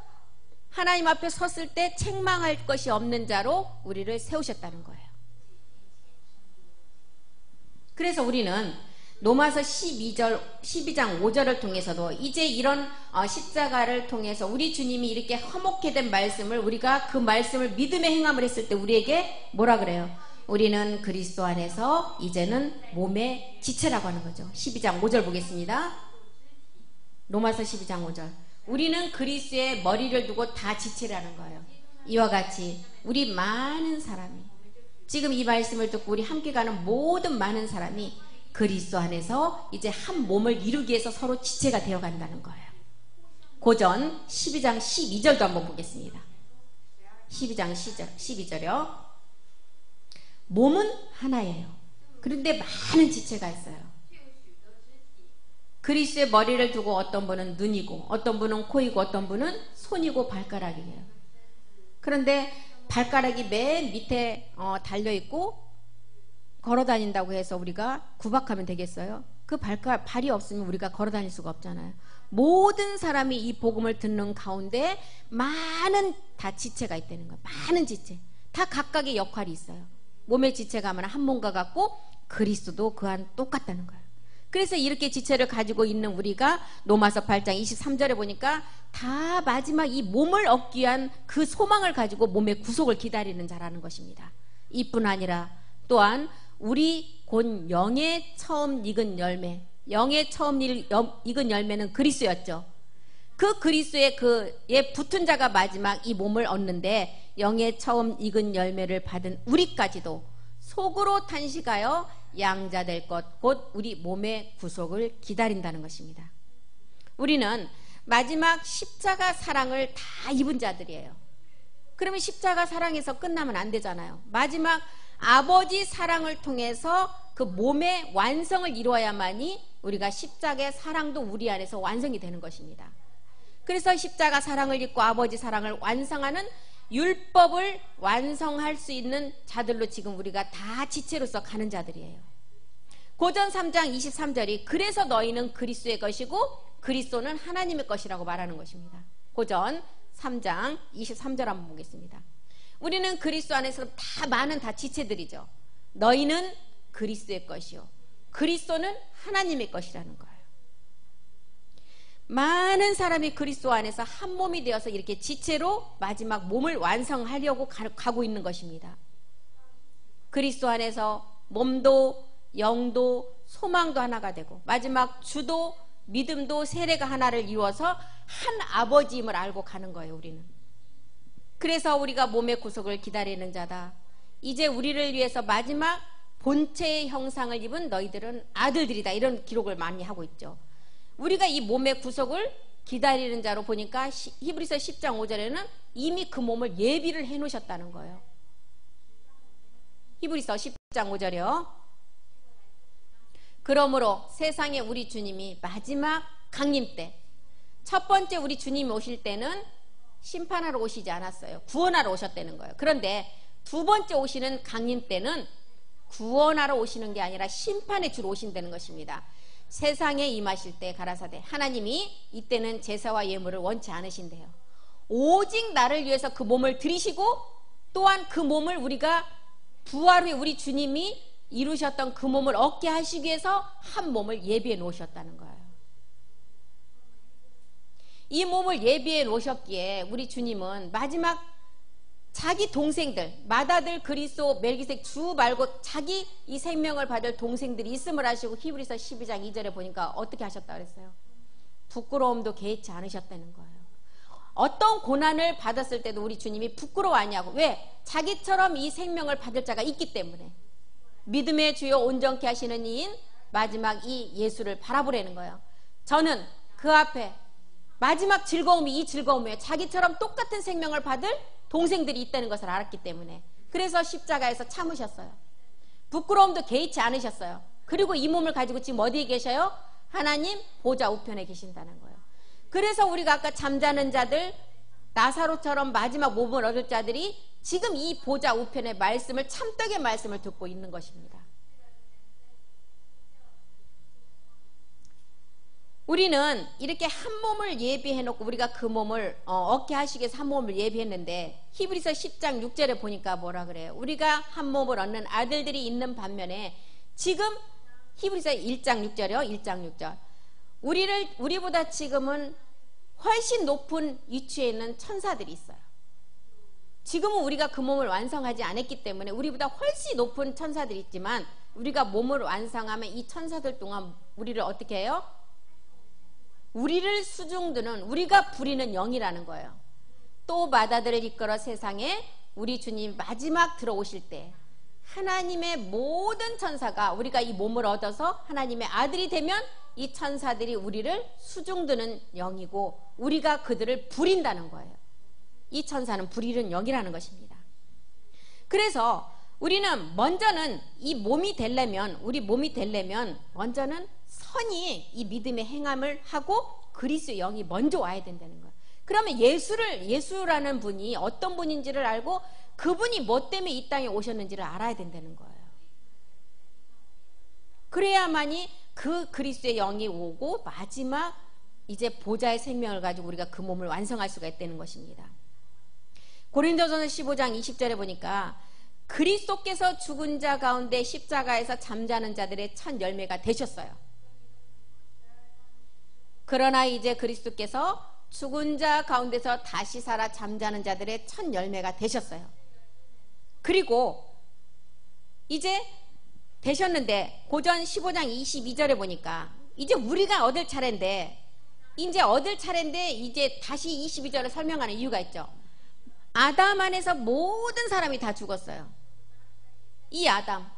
하나님 앞에 섰을 때 책망할 것이 없는 자로 우리를 세우셨다는 거예요. 그래서 우리는 로마서 12장 5절을 통해서도 이제 이런 십자가를 통해서 우리 주님이 이렇게 화목케 된 말씀을, 우리가 그 말씀을 믿음의 행함을 했을 때 우리에게 뭐라 그래요? 우리는 그리스도 안에서 이제는 몸의 지체라고 하는 거죠. 12장 5절 보겠습니다. 로마서 12장 5절. 우리는 그리스도의 머리를 두고 다 지체라는 거예요. 이와 같이 우리 많은 사람이 지금 이 말씀을 듣고 우리 함께 가는 모든 많은 사람이 그리스도 안에서 이제 한 몸을 이루기 위해서 서로 지체가 되어 간다는 거예요. 고전 12장 12절도 한번 보겠습니다. 12장 12절이요. 몸은 하나예요. 그런데 많은 지체가 있어요. 그리스도의 머리를 두고 어떤 분은 눈이고 어떤 분은 코이고 어떤 분은 손이고 발가락이에요. 그런데 발가락이 맨 밑에 달려있고 걸어다닌다고 해서 우리가 구박하면 되겠어요? 그 발이 없으면 우리가 걸어다닐 수가 없잖아요. 모든 사람이 이 복음을 듣는 가운데 많은 다 지체가 있다는 거예요. 많은 지체. 다 각각의 역할이 있어요. 몸의 지체가 하면 한 몸과 같고 그리스도도 그한 똑같다는 거예요. 그래서 이렇게 지체를 가지고 있는 우리가 로마서 8장 23절에 보니까 다 마지막 이 몸을 얻기 위한 그 소망을 가지고 몸의 구속을 기다리는 자라는 것입니다. 이뿐 아니라 또한 우리 곧 영의 처음 익은 열매, 영의 처음 익은 열매는 그리스도였죠. 그 그리스도의 그에 붙은 자가 마지막 이 몸을 얻는데 영의 처음 익은 열매를 받은 우리까지도 속으로 탄식하여 양자 될 것 곧 우리 몸의 구속을 기다린다는 것입니다. 우리는 마지막 십자가 사랑을 다 입은 자들이에요. 그러면 십자가 사랑에서 끝나면 안 되잖아요. 마지막 아버지 사랑을 통해서 그 몸의 완성을 이루어야만이 우리가 십자가의 사랑도 우리 안에서 완성이 되는 것입니다. 그래서 십자가 사랑을 입고 아버지 사랑을 완성하는 율법을 완성할 수 있는 자들로 지금 우리가 다 지체로서 가는 자들이에요. 고전 3장 23절이 그래서 너희는 그리스도의 것이고 그리스도는 하나님의 것이라고 말하는 것입니다. 고전 3장 23절 한번 보겠습니다. 우리는 그리스도 안에서 다 많은 다 지체들이죠. 너희는 그리스도의 것이요 그리스도는 하나님의 것이라는 거예요. 많은 사람이 그리스도 안에서 한 몸이 되어서 이렇게 지체로 마지막 몸을 완성하려고 가고 있는 것입니다. 그리스도 안에서 몸도 영도 소망도 하나가 되고 마지막 주도 믿음도 세례가 하나를 이루어서 한 아버지임을 알고 가는 거예요. 우리는. 그래서 우리가 몸의 구속을 기다리는 자다. 이제 우리를 위해서 마지막 본체의 형상을 입은 너희들은 아들들이다. 이런 기록을 많이 하고 있죠. 우리가 이 몸의 구속을 기다리는 자로 보니까 히브리서 10장 5절에는 이미 그 몸을 예비를 해 놓으셨다는 거예요. 히브리서 10장 5절이요. 그러므로 세상에 우리 주님이 마지막 강림 때 첫 번째 우리 주님이 오실 때는 심판하러 오시지 않았어요. 구원하러 오셨다는 거예요. 그런데 두 번째 오시는 강림 때는 구원하러 오시는 게 아니라 심판에 주로 오신다는 것입니다. 세상에 임하실 때 가라사대 하나님이 이때는 제사와 예물을 원치 않으신대요. 오직 나를 위해서 그 몸을 들이시고 또한 그 몸을 우리가 부활 후에 우리 주님이 이루셨던 그 몸을 얻게 하시기 위해서 한 몸을 예비해 놓으셨다는 거예요. 이 몸을 예비해 놓으셨기에 우리 주님은 마지막 자기 동생들, 맏아들 그리스도 멜기세덱 주 말고 자기 이 생명을 받을 동생들이 있음을 아시고 히브리서 12장 2절에 보니까 어떻게 하셨다 그랬어요? 부끄러움도 개의치 않으셨다는 거예요. 어떤 고난을 받았을 때도 우리 주님이 부끄러워하냐고. 왜? 자기처럼 이 생명을 받을 자가 있기 때문에. 믿음의 주요 온전케 하시는 이인 마지막 이 예수를 바라보라는 거예요. 저는 그 앞에 마지막 즐거움이 이 즐거움이에요. 자기처럼 똑같은 생명을 받을 동생들이 있다는 것을 알았기 때문에. 그래서 십자가에서 참으셨어요. 부끄러움도 개의치 않으셨어요. 그리고 이 몸을 가지고 지금 어디에 계셔요? 하나님 보좌 우편에 계신다는 거예요. 그래서 우리가 아까 잠자는 자들, 나사로처럼 마지막 몸을 얻을 자들이 지금 이 보좌 우편의 말씀을, 참떡의 말씀을 듣고 있는 것입니다. 우리는 이렇게 한 몸을 예비해 놓고 우리가 그 몸을 얻게 하시기 위해서 한 몸을 예비했는데 히브리서 10장 6절에 보니까 뭐라 그래요? 우리가 한 몸을 얻는 아들들이 있는 반면에 지금 히브리서 1장 6절이요. 1장 6절. 우리보다 지금은 훨씬 높은 위치에 있는 천사들이 있어요. 지금은 우리가 그 몸을 완성하지 않았기 때문에 우리보다 훨씬 높은 천사들이 있지만 우리가 몸을 완성하면 이 천사들 동안 우리를 어떻게 해요? 우리를 수중드는, 우리가 부리는 영이라는 거예요. 또 바다들을 이끌어 세상에 우리 주님 마지막 들어오실 때 하나님의 모든 천사가, 우리가 이 몸을 얻어서 하나님의 아들이 되면 이 천사들이 우리를 수중드는 영이고 우리가 그들을 부린다는 거예요. 이 천사는 부리는 영이라는 것입니다. 그래서 우리는 먼저는 이 몸이 되려면, 우리 몸이 되려면 먼저는 선이 이 믿음의 행함을 하고 그리스도의 영이 먼저 와야 된다는 거예요. 그러면 예수라는 분이 어떤 분인지를 알고 그분이 뭐 때문에 이 땅에 오셨는지를 알아야 된다는 거예요. 그래야만이 그 그리스도의 영이 오고 마지막 이제 보좌의 생명을 가지고 우리가 그 몸을 완성할 수가 있다는 것입니다. 고린도전서 15장 20절에 보니까 그리스도께서 죽은 자 가운데 십자가에서 잠자는 자들의 첫 열매가 되셨어요. 그러나 이제 그리스도께서 죽은 자 가운데서 다시 살아 잠자는 자들의 첫 열매가 되셨어요. 그리고 이제 되셨는데 고전 15장 22절에 보니까 이제 우리가 얻을 차례인데, 이제 다시 22절을 설명하는 이유가 있죠. 아담 안에서 모든 사람이 다 죽었어요. 이 아담,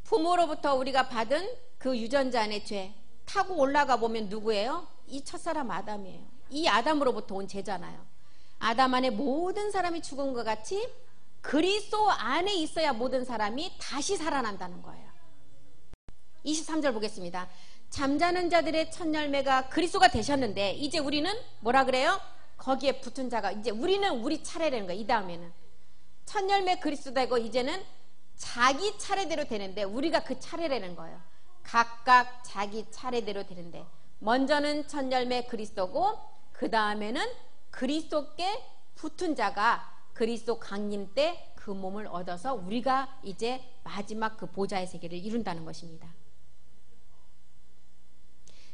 부모로부터 우리가 받은 그 유전자 안의 죄 타고 올라가 보면 누구예요? 이 첫사람 아담이에요. 이 아담으로부터 온 죄잖아요. 아담 안에 모든 사람이 죽은 것 같이 그리스도 안에 있어야 모든 사람이 다시 살아난다는 거예요. 23절 보겠습니다. 잠자는 자들의 첫 열매가 그리스도가 되셨는데 이제 우리는 뭐라 그래요? 거기에 붙은 자가, 이제 우리는 우리 차례라는 거예요. 이 다음에는 첫 열매 그리스도 되고 이제는 자기 차례대로 되는데 우리가 그 차례라는 거예요. 각각 자기 차례대로 되는데 먼저는 첫 열매 그리스도고 그 다음에는 그리스도께 붙은 자가 그리스도 강림 때 그 몸을 얻어서 우리가 이제 마지막 그 보좌의 세계를 이룬다는 것입니다.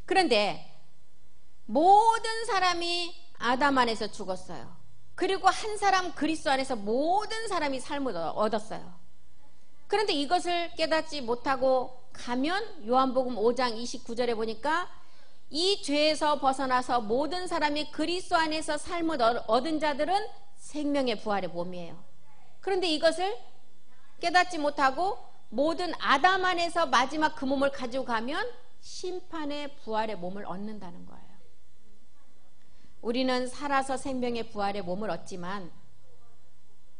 그런데 모든 사람이 아담 안에서 죽었어요. 그리고 한 사람 그리스도 안에서 모든 사람이 삶을 얻었어요. 그런데 이것을 깨닫지 못하고 가면 요한복음 5장 29절에 보니까 이 죄에서 벗어나서 모든 사람이 그리스도 안에서 삶을 얻은 자들은 생명의 부활의 몸이에요. 그런데 이것을 깨닫지 못하고 모든 아담 안에서 마지막 그 몸을 가지고 가면 심판의 부활의 몸을 얻는다는 거예요. 우리는 살아서 생명의 부활의 몸을 얻지만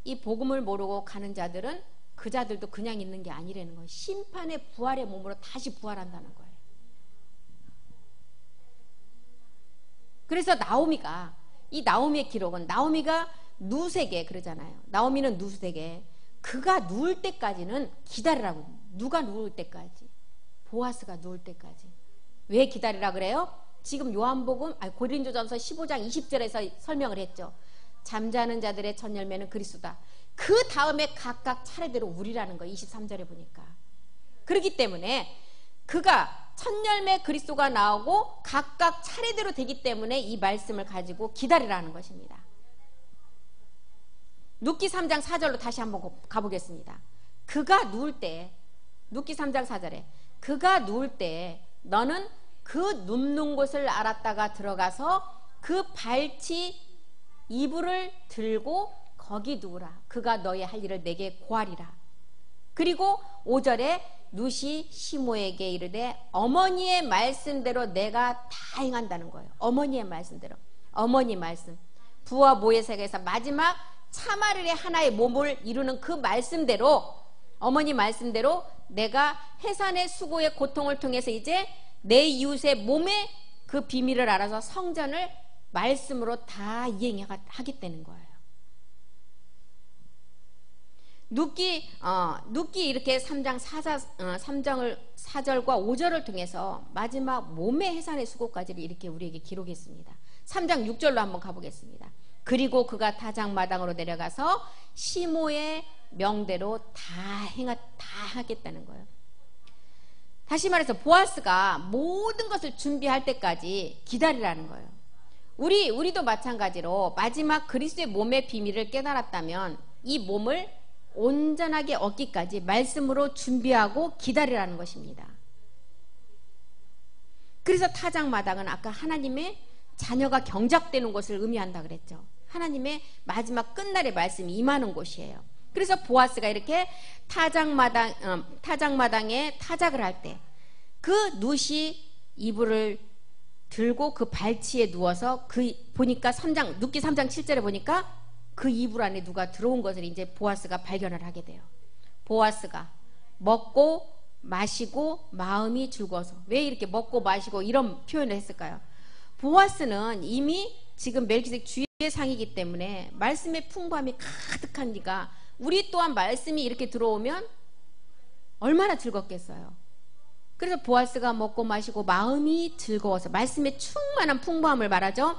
이 복음을 모르고 가는 자들은 그 자들도 그냥 있는 게 아니라는 거예요. 심판의 부활의 몸으로 다시 부활한다는 거예요. 그래서 이 나오미의 기록은, 나오미가 누세게 그러잖아요. 나오미는 누세게 그가 누울 때까지는 기다리라고. 누가 누울 때까지? 보아스가 누울 때까지. 왜 기다리라 그래요? 지금 고린도전서 15장 20절에서 설명을 했죠. 잠자는 자들의 첫 열매는 그리스도다. 그 다음에 각각 차례대로 우리라는 거 23절에 보니까. 그렇기 때문에 그가 첫 열매 그리스도가 나오고 각각 차례대로 되기 때문에 이 말씀을 가지고 기다리라는 것입니다. 룻기 3장 4절로 다시 한번 가보겠습니다. 그가 누울 때, 룻기 3장 4절에 그가 누울 때 너는 그 눕는 곳을 알았다가 들어가서 그 발치 이불을 들고 거기 누우라. 그가 너의 할 일을 내게 고하리라. 그리고 5절에 룻이 시모에게 이르되 어머니의 말씀대로 내가 다 행한다는 거예요. 어머니의 말씀대로. 어머니 말씀. 부와 모의 세계에서 마지막 참아르의 하나의 몸을 이루는 그 말씀대로, 어머니 말씀대로 내가 해산의 수고의 고통을 통해서 이제 내 이웃의 몸의 그 비밀을 알아서 성전을 말씀으로 다 이행하겠다는 거예요. 룻기 이렇게 3장 4절과 5절을 통해서 마지막 몸의 해산의 수고까지를 이렇게 우리에게 기록했습니다. 3장 6절로 한번 가보겠습니다. 그리고 그가 타작마당으로 내려가서 시모의 명대로 다 하겠다는 거예요. 다시 말해서 보아스가 모든 것을 준비할 때까지 기다리라는 거예요. 우리도 마찬가지로 마지막 그리스도의 몸의 비밀을 깨달았다면 이 몸을 온전하게 얻기까지 말씀으로 준비하고 기다리라는 것입니다. 그래서 타작마당은 아까 하나님의 자녀가 경작되는 것을 의미한다 그랬죠. 하나님의 마지막 끝날의 말씀이 임하는 곳이에요. 그래서 보아스가 이렇게 타작마당에 타작을 할 때 그 룻이 이불을 들고 그 발치에 누워서 보니까 룻기 3장 7절에 보니까 그 이불 안에 누가 들어온 것을 이제 보아스가 발견을 하게 돼요. 보아스가 먹고 마시고 마음이 즐거워서. 왜 이렇게 먹고 마시고 이런 표현을 했을까요? 보아스는 이미 지금 멜기세덱 주의 상이기 때문에 말씀의 풍부함이 가득하니까 우리 또한 말씀이 이렇게 들어오면 얼마나 즐겁겠어요. 그래서 보아스가 먹고 마시고 마음이 즐거워서, 말씀의 충만한 풍부함을 말하죠.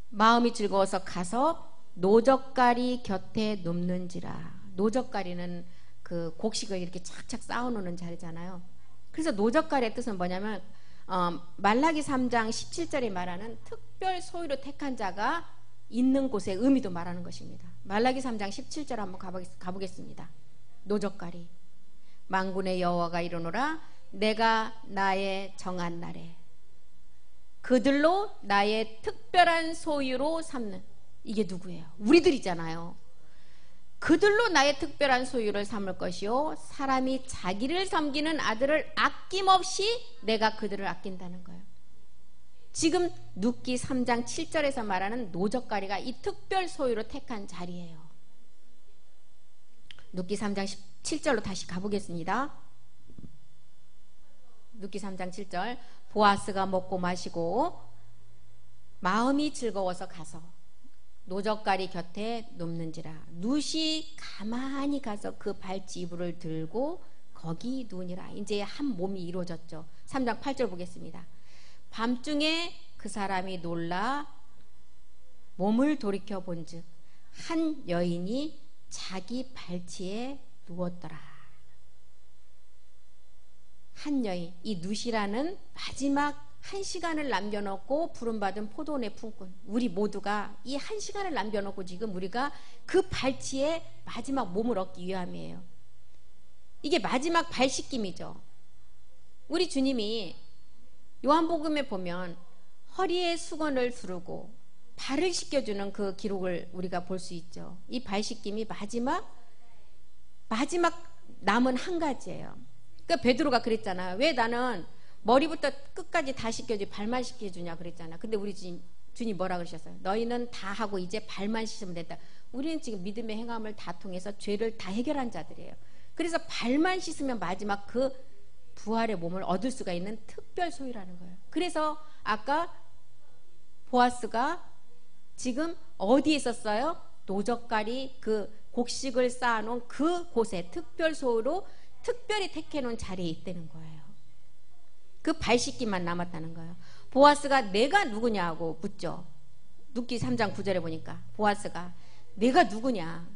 마음이 즐거워서 가서 노젓가리 곁에 눕는지라. 노젓가리는 그 곡식을 이렇게 착착 쌓아놓는 자리잖아요. 그래서 노젓가리의 뜻은 뭐냐면 말라기 3장 17절에 말하는 특별 소유로 택한 자가 있는 곳의 의미도 말하는 것입니다. 말라기 3장 17절 한번 가보겠습니다. 노젓가리. 만군의 여호와가 이르노라 내가 나의 정한 날에 그들로 나의 특별한 소유로 삼는. 이게 누구예요? 우리들이잖아요. 그들로 나의 특별한 소유를 삼을 것이요 사람이 자기를 섬기는 아들을 아낌없이 내가 그들을 아낀다는 거예요. 지금 룻기 3장 7절에서 말하는 노젓가리가 이 특별 소유로 택한 자리예요. 룻기 3장 7절로 다시 가보겠습니다. 룻기 3장 7절. 보아스가 먹고 마시고 마음이 즐거워서 가서 노젓가리 곁에 눕는지라. 룻이 가만히 가서 그 발치 이불을 들고 거기 누우니라. 이제 한 몸이 이루어졌죠. 3장 8절 보겠습니다. 밤중에 그 사람이 놀라 몸을 돌이켜 본즉 한 여인이 자기 발치에 누웠더라. 한 여인, 이 룻이라는 마지막 한 시간을 남겨놓고 부름받은 포도원의 품꾼. 우리 모두가 이 한 시간을 남겨놓고 지금 우리가 그 발치에 마지막 몸을 얻기 위함이에요. 이게 마지막 발 씻김이죠. 우리 주님이 요한복음에 보면 허리에 수건을 두르고 발을 씻겨주는 그 기록을 우리가 볼 수 있죠. 이 발 씻김이 마지막 남은 한 가지예요. 그러니까 베드로가 그랬잖아요. 왜 나는 머리부터 끝까지 다 씻겨주지 발만 씻겨주냐 그랬잖아. 근데 우리 주님 뭐라 그러셨어요? 너희는 다 하고 이제 발만 씻으면 된다. 우리는 지금 믿음의 행함을 다 통해서 죄를 다 해결한 자들이에요. 그래서 발만 씻으면 마지막 그 부활의 몸을 얻을 수가 있는 특별 소유라는 거예요. 그래서 아까 보아스가 지금 어디에 있었어요? 노젓가리 그 곡식을 쌓아놓은 그 곳에 특별 소유로 특별히 택해놓은 자리에 있다는 거예요. 그 발 씻기만 남았다는 거예요. 보아스가 내가 누구냐고 묻죠. 룻기 3장 9절에 보니까 보아스가 내가 누구냐.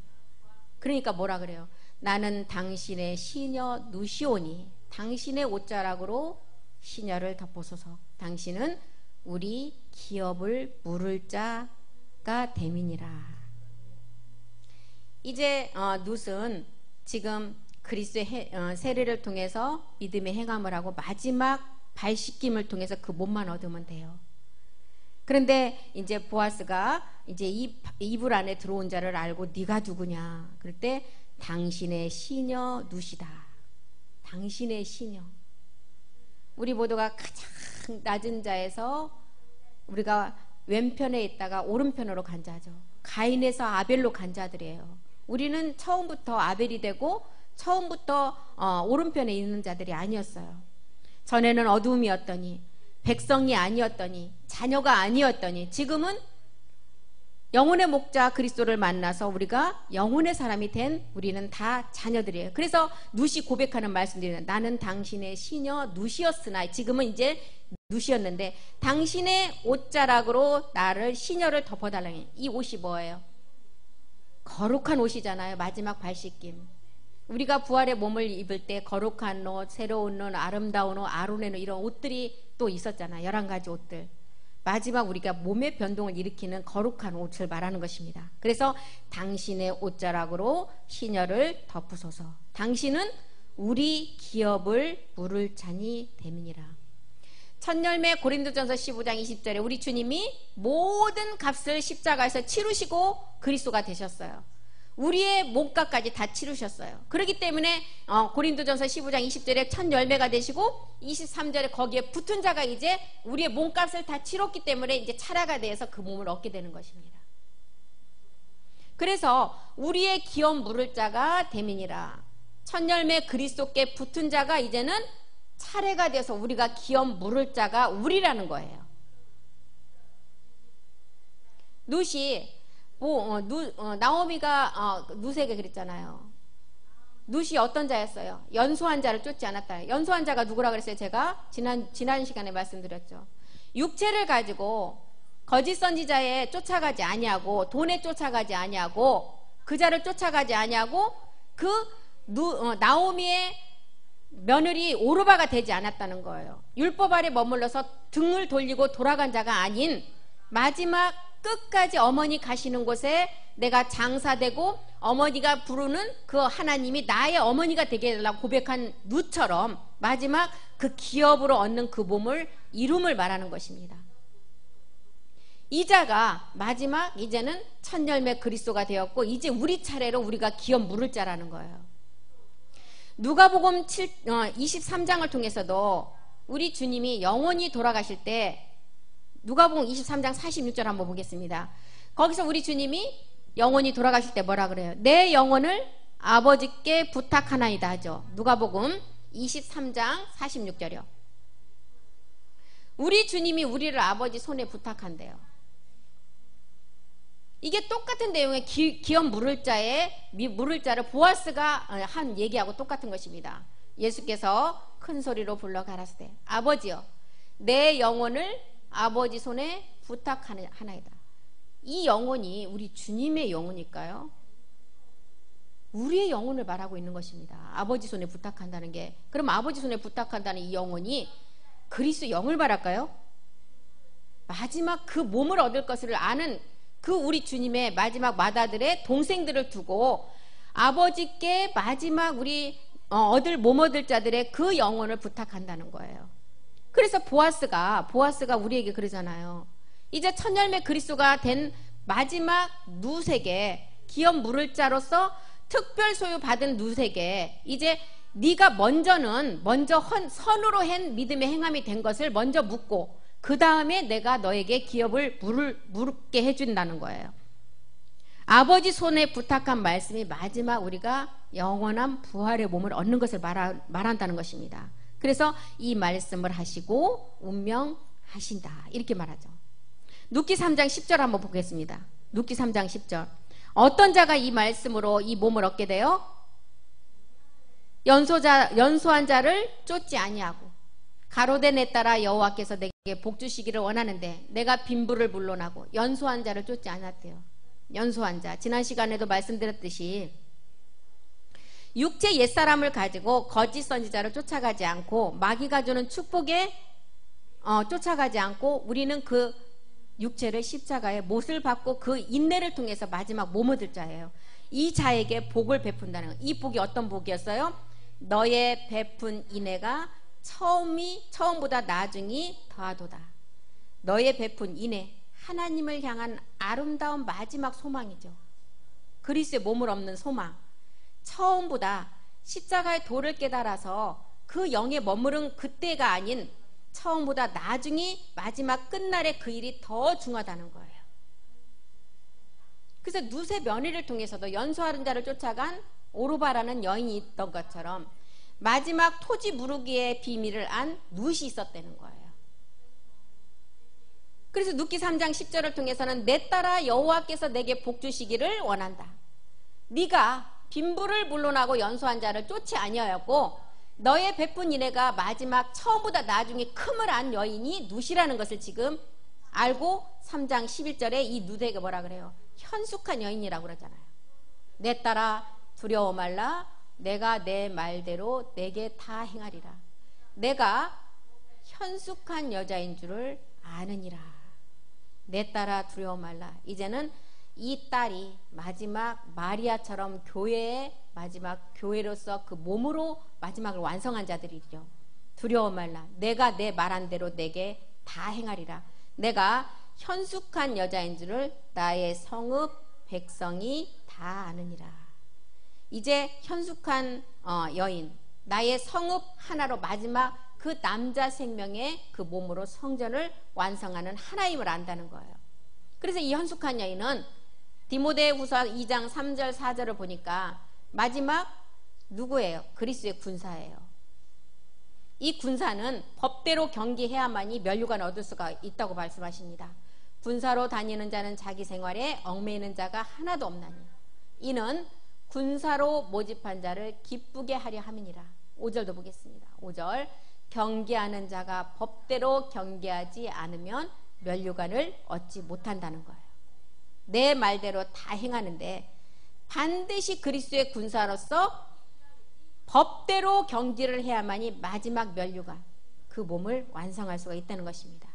그러니까 뭐라 그래요? 나는 당신의 시녀 누시오니 당신의 옷자락으로 시녀를 덮으소서. 당신은 우리 기업을 물을 자가 됨이니라. 이제 룻은 지금 그리스도의 세례를 통해서 믿음의 행함을 하고 마지막 발 씻김을 통해서 그 몸만 얻으면 돼요. 그런데 이제 보아스가 이제 이불 안에 들어온 자를 알고 네가 누구냐 그럴 때 당신의 시녀 룻이다. 당신의 시녀. 우리 모두가 가장 낮은 자에서 우리가 왼편에 있다가 오른편으로 간 자죠. 가인에서 아벨로 간 자들이에요. 우리는 처음부터 아벨이 되고 처음부터 오른편에 있는 자들이 아니었어요. 전에는 어두움이었더니 백성이 아니었더니 자녀가 아니었더니 지금은 영혼의 목자 그리스도를 만나서 우리가 영혼의 사람이 된 우리는 다 자녀들이에요. 그래서 룻이 고백하는 말씀들이 나는 당신의 시녀 룻이었으나 지금은 이제 룻이었는데 당신의 옷자락으로 나를 시녀를 덮어달라니. 이 옷이 뭐예요? 거룩한 옷이잖아요. 마지막 발 씻김. 우리가 부활의 몸을 입을 때 거룩한 옷, 새로운 옷, 아름다운 옷, 아론의 옷 이런 옷들이 또 있었잖아요. 11가지 옷들. 마지막 우리가 몸의 변동을 일으키는 거룩한 옷을 말하는 것입니다. 그래서 당신의 옷자락으로 시녀를 덮으소서. 당신은 우리 기업을 물을 잔이 됨이니라. 첫열매 고린도전서 15장 20절에 우리 주님이 모든 값을 십자가에서 치르시고 그리스도가 되셨어요. 우리의 몸값까지 다 치르셨어요. 그렇기 때문에 고린도전서 15장 20절에 첫 열매가 되시고 23절에 거기에 붙은 자가 이제 우리의 몸값을 다 치렀기 때문에 이제 차라가 돼서 그 몸을 얻게 되는 것입니다. 그래서 우리의 기업 물을 자가 됨이니라. 첫 열매 그리스도께 붙은 자가 이제는 차례가 돼서 우리가 기업 물을 자가 우리라는 거예요. 룻이 나오미가 룻에게 그랬잖아요. 룻이 어떤 자였어요? 연소한 자를 쫓지 않았다. 연소한 자가 누구라 그랬어요? 제가 지난 시간에 말씀드렸죠. 육체를 가지고 거짓 선지자에 쫓아가지 아니하고 돈에 쫓아가지 아니하고 그 자를 쫓아가지 아니하고 나오미의 며느리 오르바가 되지 않았다는 거예요. 율법 아래 머물러서 등을 돌리고 돌아간 자가 아닌 마지막 끝까지 어머니 가시는 곳에 내가 장사되고 어머니가 부르는 그 하나님이 나의 어머니가 되게 해달라고 고백한 룻처럼 마지막 그 기업으로 얻는 그 몸을 이룸을 말하는 것입니다. 이 자가 마지막 이제는 첫 열매 그리스도가 되었고 이제 우리 차례로 우리가 기업 물을 자라는 거예요. 누가복음 23장을 통해서도 우리 주님이 영원히 돌아가실 때 누가복음 23장 46절 한번 보겠습니다. 거기서 우리 주님이 영원히 돌아가실 때 뭐라 그래요? 내 영혼을 아버지께 부탁하나이다 하죠. 누가복음 23장 46절이요. 우리 주님이 우리를 아버지 손에 부탁한대요. 이게 똑같은 내용의 기업 물을 자를 보아스가 한 얘기하고 똑같은 것입니다. 예수께서 큰 소리로 불러 가라사대 아버지여 내 영혼을 아버지 손에 부탁하나이다. 이 영혼이 우리 주님의 영혼일까요? 우리의 영혼을 말하고 있는 것입니다. 아버지 손에 부탁한다는 게. 그럼 아버지 손에 부탁한다는 이 영혼이 그리스도 영을 말할까요? 마지막 그 몸을 얻을 것을 아는 그 우리 주님의 마지막 맏아들의 동생들을 두고 아버지께 마지막 우리 몸 얻을 자들의 그 영혼을 부탁한다는 거예요. 그래서 보아스가 우리에게 그러잖아요. 이제 첫 열매 그리스도가 된 마지막 룻에게 기업 물을 자로서 특별 소유 받은 룻에게 이제 네가 먼저 선으로 한 믿음의 행함이 된 것을 먼저 묻고 그 다음에 내가 너에게 기업을 물게 해준다는 거예요. 아버지 손에 부탁한 말씀이 마지막 우리가 영원한 부활의 몸을 얻는 것을 말한다는 것입니다. 그래서 이 말씀을 하시고 운명하신다 이렇게 말하죠. 룻기 3장 10절 한번 보겠습니다. 룻기 3장 10절 어떤 자가 이 말씀으로 이 몸을 얻게 돼요? 연소한 자를 쫓지 아니하고 가로되 내 따라 여호와께서 내게 복 주시기를 원하는데 내가 빈부를 물론하고 연소한 자를 쫓지 않았대요. 연소한 자 지난 시간에도 말씀드렸듯이 육체 옛사람을 가지고 거짓 선지자를 쫓아가지 않고 마귀가 주는 축복에 쫓아가지 않고 우리는 그 육체를 십자가에 못을 받고 그 인내를 통해서 마지막 몸 얻을 자예요. 이 자에게 복을 베푼다는 거. 이 복이 어떤 복이었어요? 너의 베푼 인내가 처음보다 나중이 더하도다. 너의 베푼 인내 하나님을 향한 아름다운 마지막 소망이죠. 그리스도의 몸을 얻는 소망. 처음보다 십자가의 도를 깨달아서 그 영에 머무른 그때가 아닌 처음보다 나중이 마지막 끝날에 그 일이 더 중하다는 거예요. 그래서 룻의 며느리를 통해서도 연소하는 자를 쫓아간 오르바라는 여인이 있던 것처럼 마지막 토지 무르기의 비밀을 안 룻이 있었다는 거예요. 그래서 룻기 3장 10절을 통해서는 내 따라 여호와께서 내게 복 주시기를 원한다. 네가 빈부를 물론하고 연소한 자를 쫓지 아니하였고 너의 베푼 인애가 마지막 처음보다 나중에 큼을 안 여인이 룻이라는 것을 지금 알고 3장 11절에 이 룻에게 뭐라 그래요? 현숙한 여인이라고 그러잖아요. 내 따라 두려워 말라 내가 내 말대로 내게 다 행하리라. 내가 현숙한 여자인 줄을 아느니라. 내 따라 두려워 말라. 이제는 이 딸이 마지막 마리아처럼 교회의 마지막 교회로서 그 몸으로 마지막을 완성한 자들이죠. 두려워 말라. 내가 내 말한 대로 내게 다 행하리라. 내가 현숙한 여자인 줄을 나의 성읍 백성이 다 아느니라. 이제 현숙한 여인, 나의 성읍 하나로 마지막 그 남자 생명의 그 몸으로 성전을 완성하는 하나임을 안다는 거예요. 그래서 이 현숙한 여인은 디모데후서 2장 3절 4절을 보니까 마지막 누구예요? 그리스도의 군사예요. 이 군사는 법대로 경기해야만이 면류관을 얻을 수가 있다고 말씀하십니다. 군사로 다니는 자는 자기 생활에 얽매이는 자가 하나도 없나니 이는 군사로 모집한 자를 기쁘게 하려 함이니라. 5절도 보겠습니다. 5절 경계하는 자가 법대로 경계하지 않으면 면류관을 얻지 못한다는 거예요. 내 말대로 다 행하는데 반드시 그리스도의 군사로서 법대로 경기를 해야만이 마지막 면류관 그 몸을 완성할 수가 있다는 것입니다.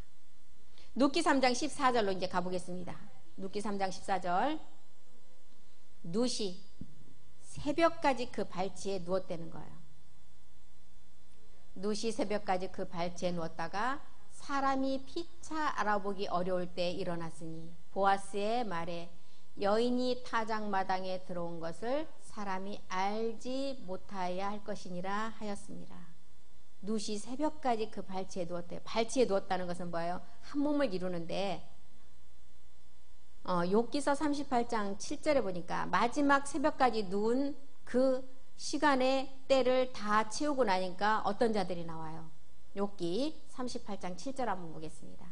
룻기 3장 14절로 이제 가보겠습니다. 룻기 3장 14절 룻이 새벽까지 그 발치에 누웠다는 거예요. 룻이 새벽까지 그 발치에 누웠다가 사람이 피차 알아보기 어려울 때 일어났으니 보아스의 말에 여인이 타작마당에 들어온 것을 사람이 알지 못하여야 할 것이니라 하였습니다. 룻이 새벽까지 그 발치에 누웠대요. 발치에 누웠다는 것은 뭐예요? 한 몸을 이루는데 욥기서 38장 7절에 보니까 마지막 새벽까지 누운 그 시간의 때를 다 채우고 나니까 어떤 자들이 나와요? 욥기 38장 7절 한번 보겠습니다.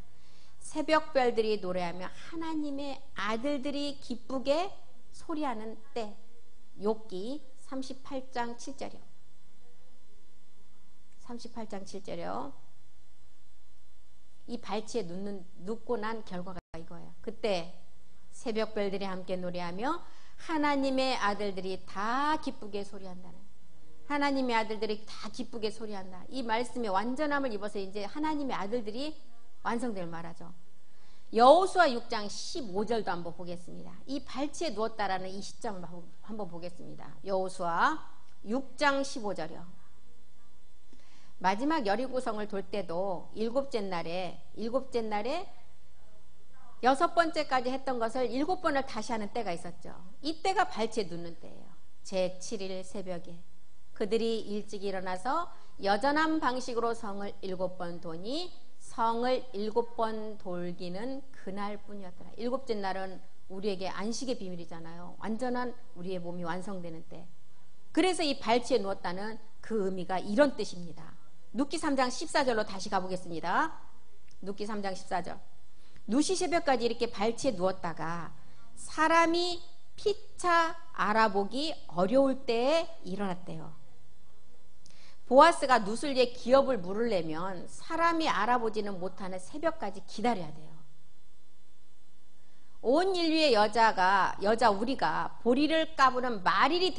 새벽별들이 노래하며 하나님의 아들들이 기쁘게 소리하는 때. 욥기 38장 7절이요. 38장 7절이요. 이 발치에 눕고 난 결과가 이거예요. 그때 새벽별들이 함께 노래하며 하나님의 아들들이 다 기쁘게 소리한다는, 하나님의 아들들이 다 기쁘게 소리한다. 이 말씀의 완전함을 입어서 이제 하나님의 아들들이 완성될 말하죠. 여호수아 6장 15절도 한번 보겠습니다. 이 발치에 누웠다라는 이 시점을 한번 보겠습니다. 여호수아 6장 15절이요. 마지막 여리고성을 돌 때도 일곱째 날에 6번째까지 했던 것을 7번을 다시 하는 때가 있었죠. 이때가 발치에 눕는 때예요. 제7일 새벽에 그들이 일찍 일어나서 여전한 방식으로 성을 7번 도니 성을 7번 돌기는 그날뿐이었더라. 7째 날은 우리에게 안식의 비밀이잖아요. 완전한 우리의 몸이 완성되는 때. 그래서 이 발치에 누웠다는 그 의미가 이런 뜻입니다. 룻기 3장 14절로 다시 가보겠습니다. 룻기 3장 14절. 룻이 새벽까지 이렇게 발치에 누웠다가 사람이 피차 알아보기 어려울 때에 일어났대요. 보아스가 룻을 위해 기업을 물으려면 사람이 알아보지는 못하는 새벽까지 기다려야 돼요. 온 인류의 여자 우리가 보리를 까부는 말일이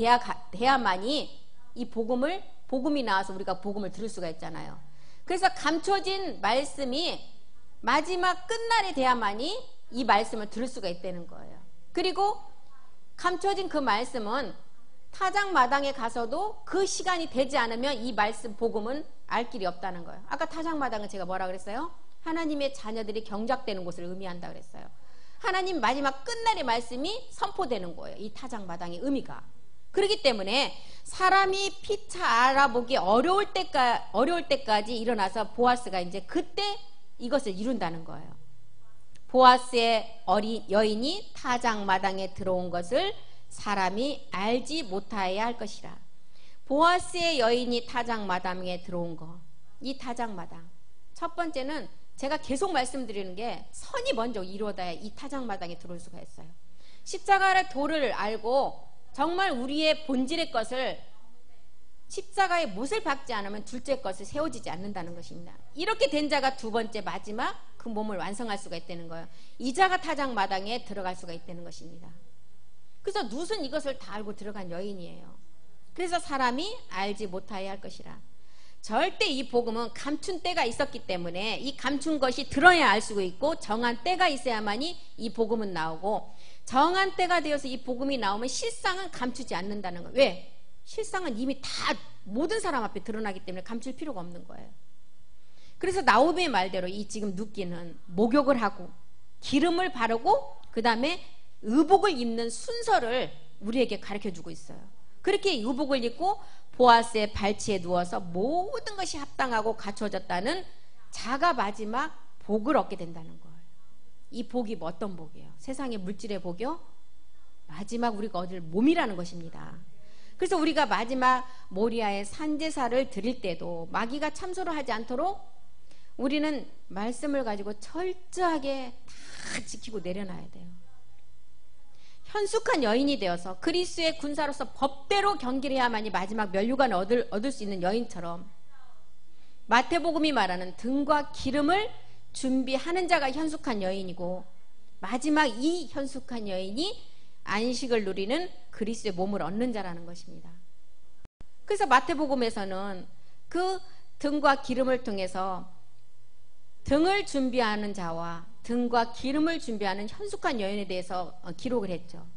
돼야만이 이 복음이 나와서 우리가 복음을 들을 수가 있잖아요. 그래서 감춰진 말씀이 마지막 끝날이 돼야만이 이 말씀을 들을 수가 있다는 거예요. 그리고 감춰진 그 말씀은 타작마당에 가서도 그 시간이 되지 않으면 이 말씀 복음은 알 길이 없다는 거예요. 아까 타작마당은 제가 뭐라 그랬어요? 하나님의 자녀들이 경작되는 곳을 의미한다 그랬어요. 하나님 마지막 끝날의 말씀이 선포되는 거예요. 이 타작마당의 의미가. 그렇기 때문에 사람이 피차 알아보기 어려울 때까지 일어나서 보아스가 이제 그때 이것을 이룬다는 거예요. 보아스의 어린 여인이 타작마당에 들어온 것을 사람이 알지 못하여야 할 것이라. 보아스의 여인이 타작마당에 들어온 거. 이 타작마당. 첫 번째는 제가 계속 말씀드리는 게 선이 먼저 이루어져야 이 타작마당에 들어올 수가 있어요. 십자가의 도를 알고 정말 우리의 본질의 것을 십자가의 못을 박지 않으면 둘째 것을 세워지지 않는다는 것입니다. 이렇게 된 자가 두 번째 마지막 그 몸을 완성할 수가 있다는 거예요. 이 자가 타작마당에 들어갈 수가 있다는 것입니다. 그래서 룻은 이것을 다 알고 들어간 여인이에요. 그래서 사람이 알지 못하여야 할 것이라. 절대 이 복음은 감춘 때가 있었기 때문에 이 감춘 것이 드러야 알 수가 있고 정한 때가 있어야만이 이 복음은 나오고 정한 때가 되어서 이 복음이 나오면 실상은 감추지 않는다는 거예요. 왜? 실상은 이미 다 모든 사람 앞에 드러나기 때문에 감출 필요가 없는 거예요. 그래서 나오미의 말대로 이 지금 룻기는 목욕을 하고 기름을 바르고 그 다음에 의복을 입는 순서를 우리에게 가르쳐주고 있어요. 그렇게 의복을 입고 보아스의 발치에 누워서 모든 것이 합당하고 갖춰졌다는 자가 마지막 복을 얻게 된다는 거예요. 이 복이 뭐 어떤 복이에요? 세상의 물질의 복이요? 마지막 우리가 얻을 몸이라는 것입니다. 그래서 우리가 마지막 모리아의 산제사를 드릴 때도 마귀가 참소를 하지 않도록 우리는 말씀을 가지고 철저하게 다 지키고 내려놔야 돼요. 현숙한 여인이 되어서 그리스의 군사로서 법대로 경기를 해야만이 마지막 면류관을 얻을 수 있는 여인처럼 마태복음이 말하는 등과 기름을 준비하는 자가 현숙한 여인이고 마지막 이 현숙한 여인이 안식을 누리는 그리스의 몸을 얻는 자라는 것입니다. 그래서 마태복음에서는 그 등과 기름을 통해서 등을 준비하는 자와 등과 기름을 준비하는 현숙한 여인에 대해서 기록을 했죠.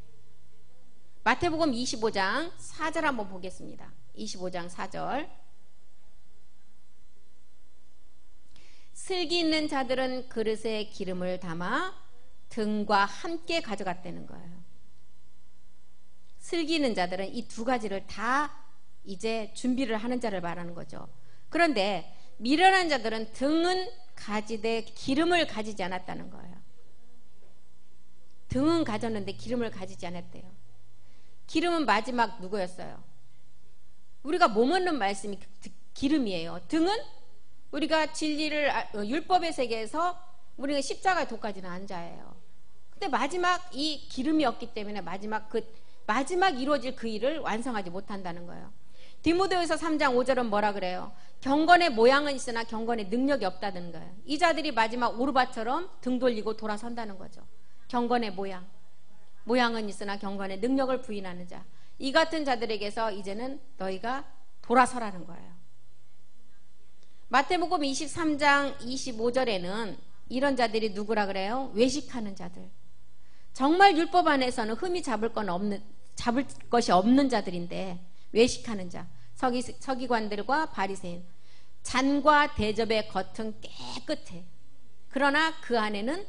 마태복음 25장 4절 한번 보겠습니다. 25장 4절. 슬기 있는 자들은 그릇에 기름을 담아 등과 함께 가져갔다는 거예요. 슬기 있는 자들은 이 두 가지를 다 이제 준비를 하는 자를 말하는 거죠. 그런데 미련한 자들은 등은 가지되 기름을 가지지 않았다는 거예요. 등은 가졌는데 기름을 가지지 않았대요. 기름은 마지막 누구였어요? 우리가 몸 얻는 말씀이 기름이에요. 등은 우리가 진리를 율법의 세계에서 우리가 십자가의 도까지는 안 자예요. 근데 마지막 이 기름이었기 때문에 마지막 이루어질 그 일을 완성하지 못한다는 거예요. 디모데후서 3장 5절은 뭐라 그래요? 경건의 모양은 있으나 경건의 능력이 없다는 거예요. 이 자들이 마지막 오르바처럼 등 돌리고 돌아선다는 거죠. 경건의 모양은 있으나 경건의 능력을 부인하는 자, 이 같은 자들에게서 이제는 너희가 돌아서라는 거예요. 마태복음 23장 25절에는 이런 자들이 누구라 그래요? 외식하는 자들. 정말 율법 안에서는 흠이 잡을 것이 없는 자들인데 외식하는 자, 서기관들과 바리새인. 잔과 대접의 겉은 깨끗해. 그러나 그 안에는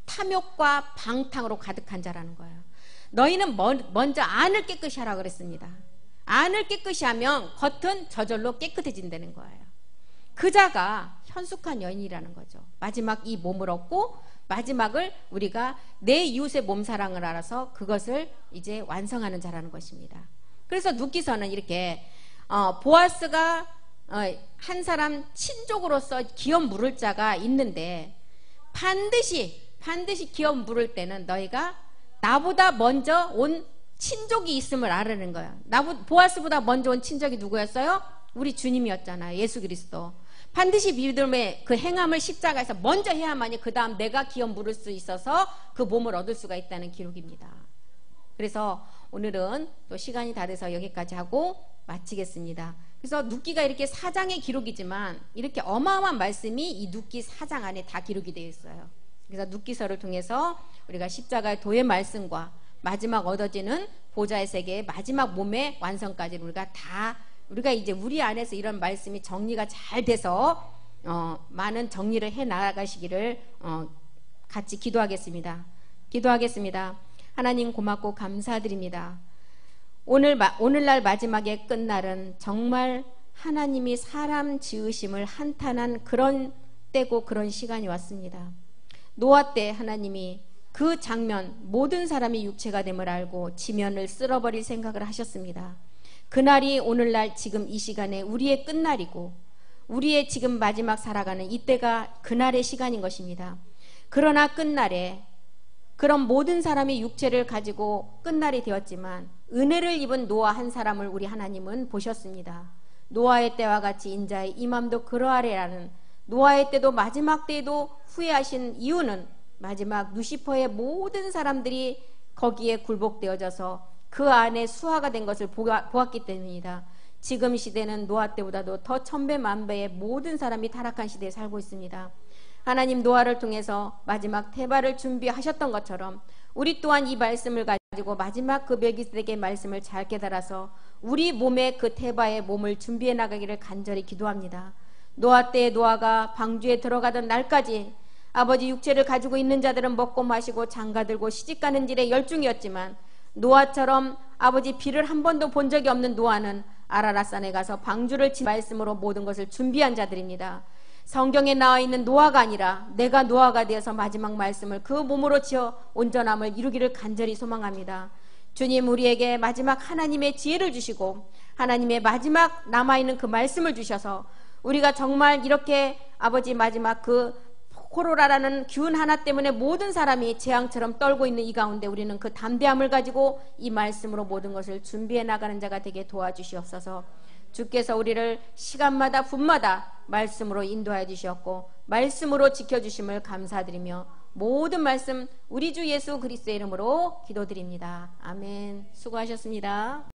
탐욕과 방탕으로 가득한 자라는 거예요. 너희는 먼저 안을 깨끗이 하라고 그랬습니다. 안을 깨끗이 하면 겉은 저절로 깨끗해진다는 거예요. 그 자가 현숙한 여인이라는 거죠. 마지막 이 몸을 얻고 마지막을 우리가 내 이웃의 몸사랑을 알아서 그것을 이제 완성하는 자라는 것입니다. 그래서 룻기서는 이렇게 보아스가 한 사람 친족으로서 기업 물을 자가 있는데 반드시 기업 물을 때는 너희가 나보다 먼저 온 친족이 있음을 알아는 거예요. 보아스보다 먼저 온 친족이 누구였어요? 우리 주님이었잖아요. 예수 그리스도. 반드시 믿음의 그 행함을 십자가에서 먼저 해야만이 그 다음 내가 기업 물을 수 있어서 그 몸을 얻을 수가 있다는 기록입니다. 그래서 오늘은 또 시간이 다 돼서 여기까지 하고 마치겠습니다. 그래서 룻기가 이렇게 4장의 기록이지만 이렇게 어마어마한 말씀이 이 룻기 4장 안에 다 기록이 되어 있어요. 그래서 룻기서를 통해서 우리가 십자가의 도의 말씀과 마지막 얻어지는 보좌의 세계의 마지막 몸의 완성까지 우리가 이제 우리 안에서 이런 말씀이 정리가 잘 돼서 많은 정리를 해 나가시기를 같이 기도하겠습니다. 하나님 고맙고 감사드립니다. 오늘날 마지막의 끝날은 정말 하나님이 사람 지으심을 한탄한 그런 때고 그런 시간이 왔습니다. 노아 때 하나님이 그 장면 모든 사람이 육체가 됨을 알고 지면을 쓸어버릴 생각을 하셨습니다. 그날이 오늘날 지금 이 시간에 우리의 끝날이고 우리의 지금 마지막 살아가는 이때가 그날의 시간인 것입니다. 그러나 끝날에 그런 모든 사람이 육체를 가지고 끝날이 되었지만 은혜를 입은 노아 한 사람을 우리 하나님은 보셨습니다. 노아의 때와 같이 인자의 임함도 그러하리라는 노아의 때도 마지막 때에도 후회하신 이유는 마지막 루시퍼의 모든 사람들이 거기에 굴복되어져서 그 안에 수화가 된 것을 보았기 때문입니다. 지금 시대는 노아 때보다도 더 천배 만배의 모든 사람이 타락한 시대에 살고 있습니다. 하나님 노아를 통해서 마지막 태발을 준비하셨던 것처럼 우리 또한 이 말씀을 가지고 마지막 그 멜기세덱의 말씀을 잘 깨달아서 우리 몸에 그 테바의 몸을 준비해 나가기를 간절히 기도합니다. 노아 때의 노아가 방주에 들어가던 날까지 아버지 육체를 가지고 있는 자들은 먹고 마시고 장가들고 시집가는 일에 열중이었지만 노아처럼 아버지 비를 한 번도 본 적이 없는 노아는 아라랏산에 가서 방주를 친 말씀으로 모든 것을 준비한 자들입니다. 성경에 나와 있는 노아가 아니라 내가 노아가 되어서 마지막 말씀을 그 몸으로 지어 온전함을 이루기를 간절히 소망합니다. 주님, 우리에게 마지막 하나님의 지혜를 주시고 하나님의 마지막 남아있는 그 말씀을 주셔서 우리가 정말 이렇게 아버지 마지막 그 코로나라는 균 하나 때문에 모든 사람이 재앙처럼 떨고 있는 이 가운데 우리는 그 담대함을 가지고 이 말씀으로 모든 것을 준비해 나가는 자가 되게 도와주시옵소서. 주께서 우리를 시간마다 분마다 말씀으로 인도하여 주셨고 말씀으로 지켜주심을 감사드리며 모든 말씀 우리 주 예수 그리스도의 이름으로 기도드립니다. 아멘. 수고하셨습니다.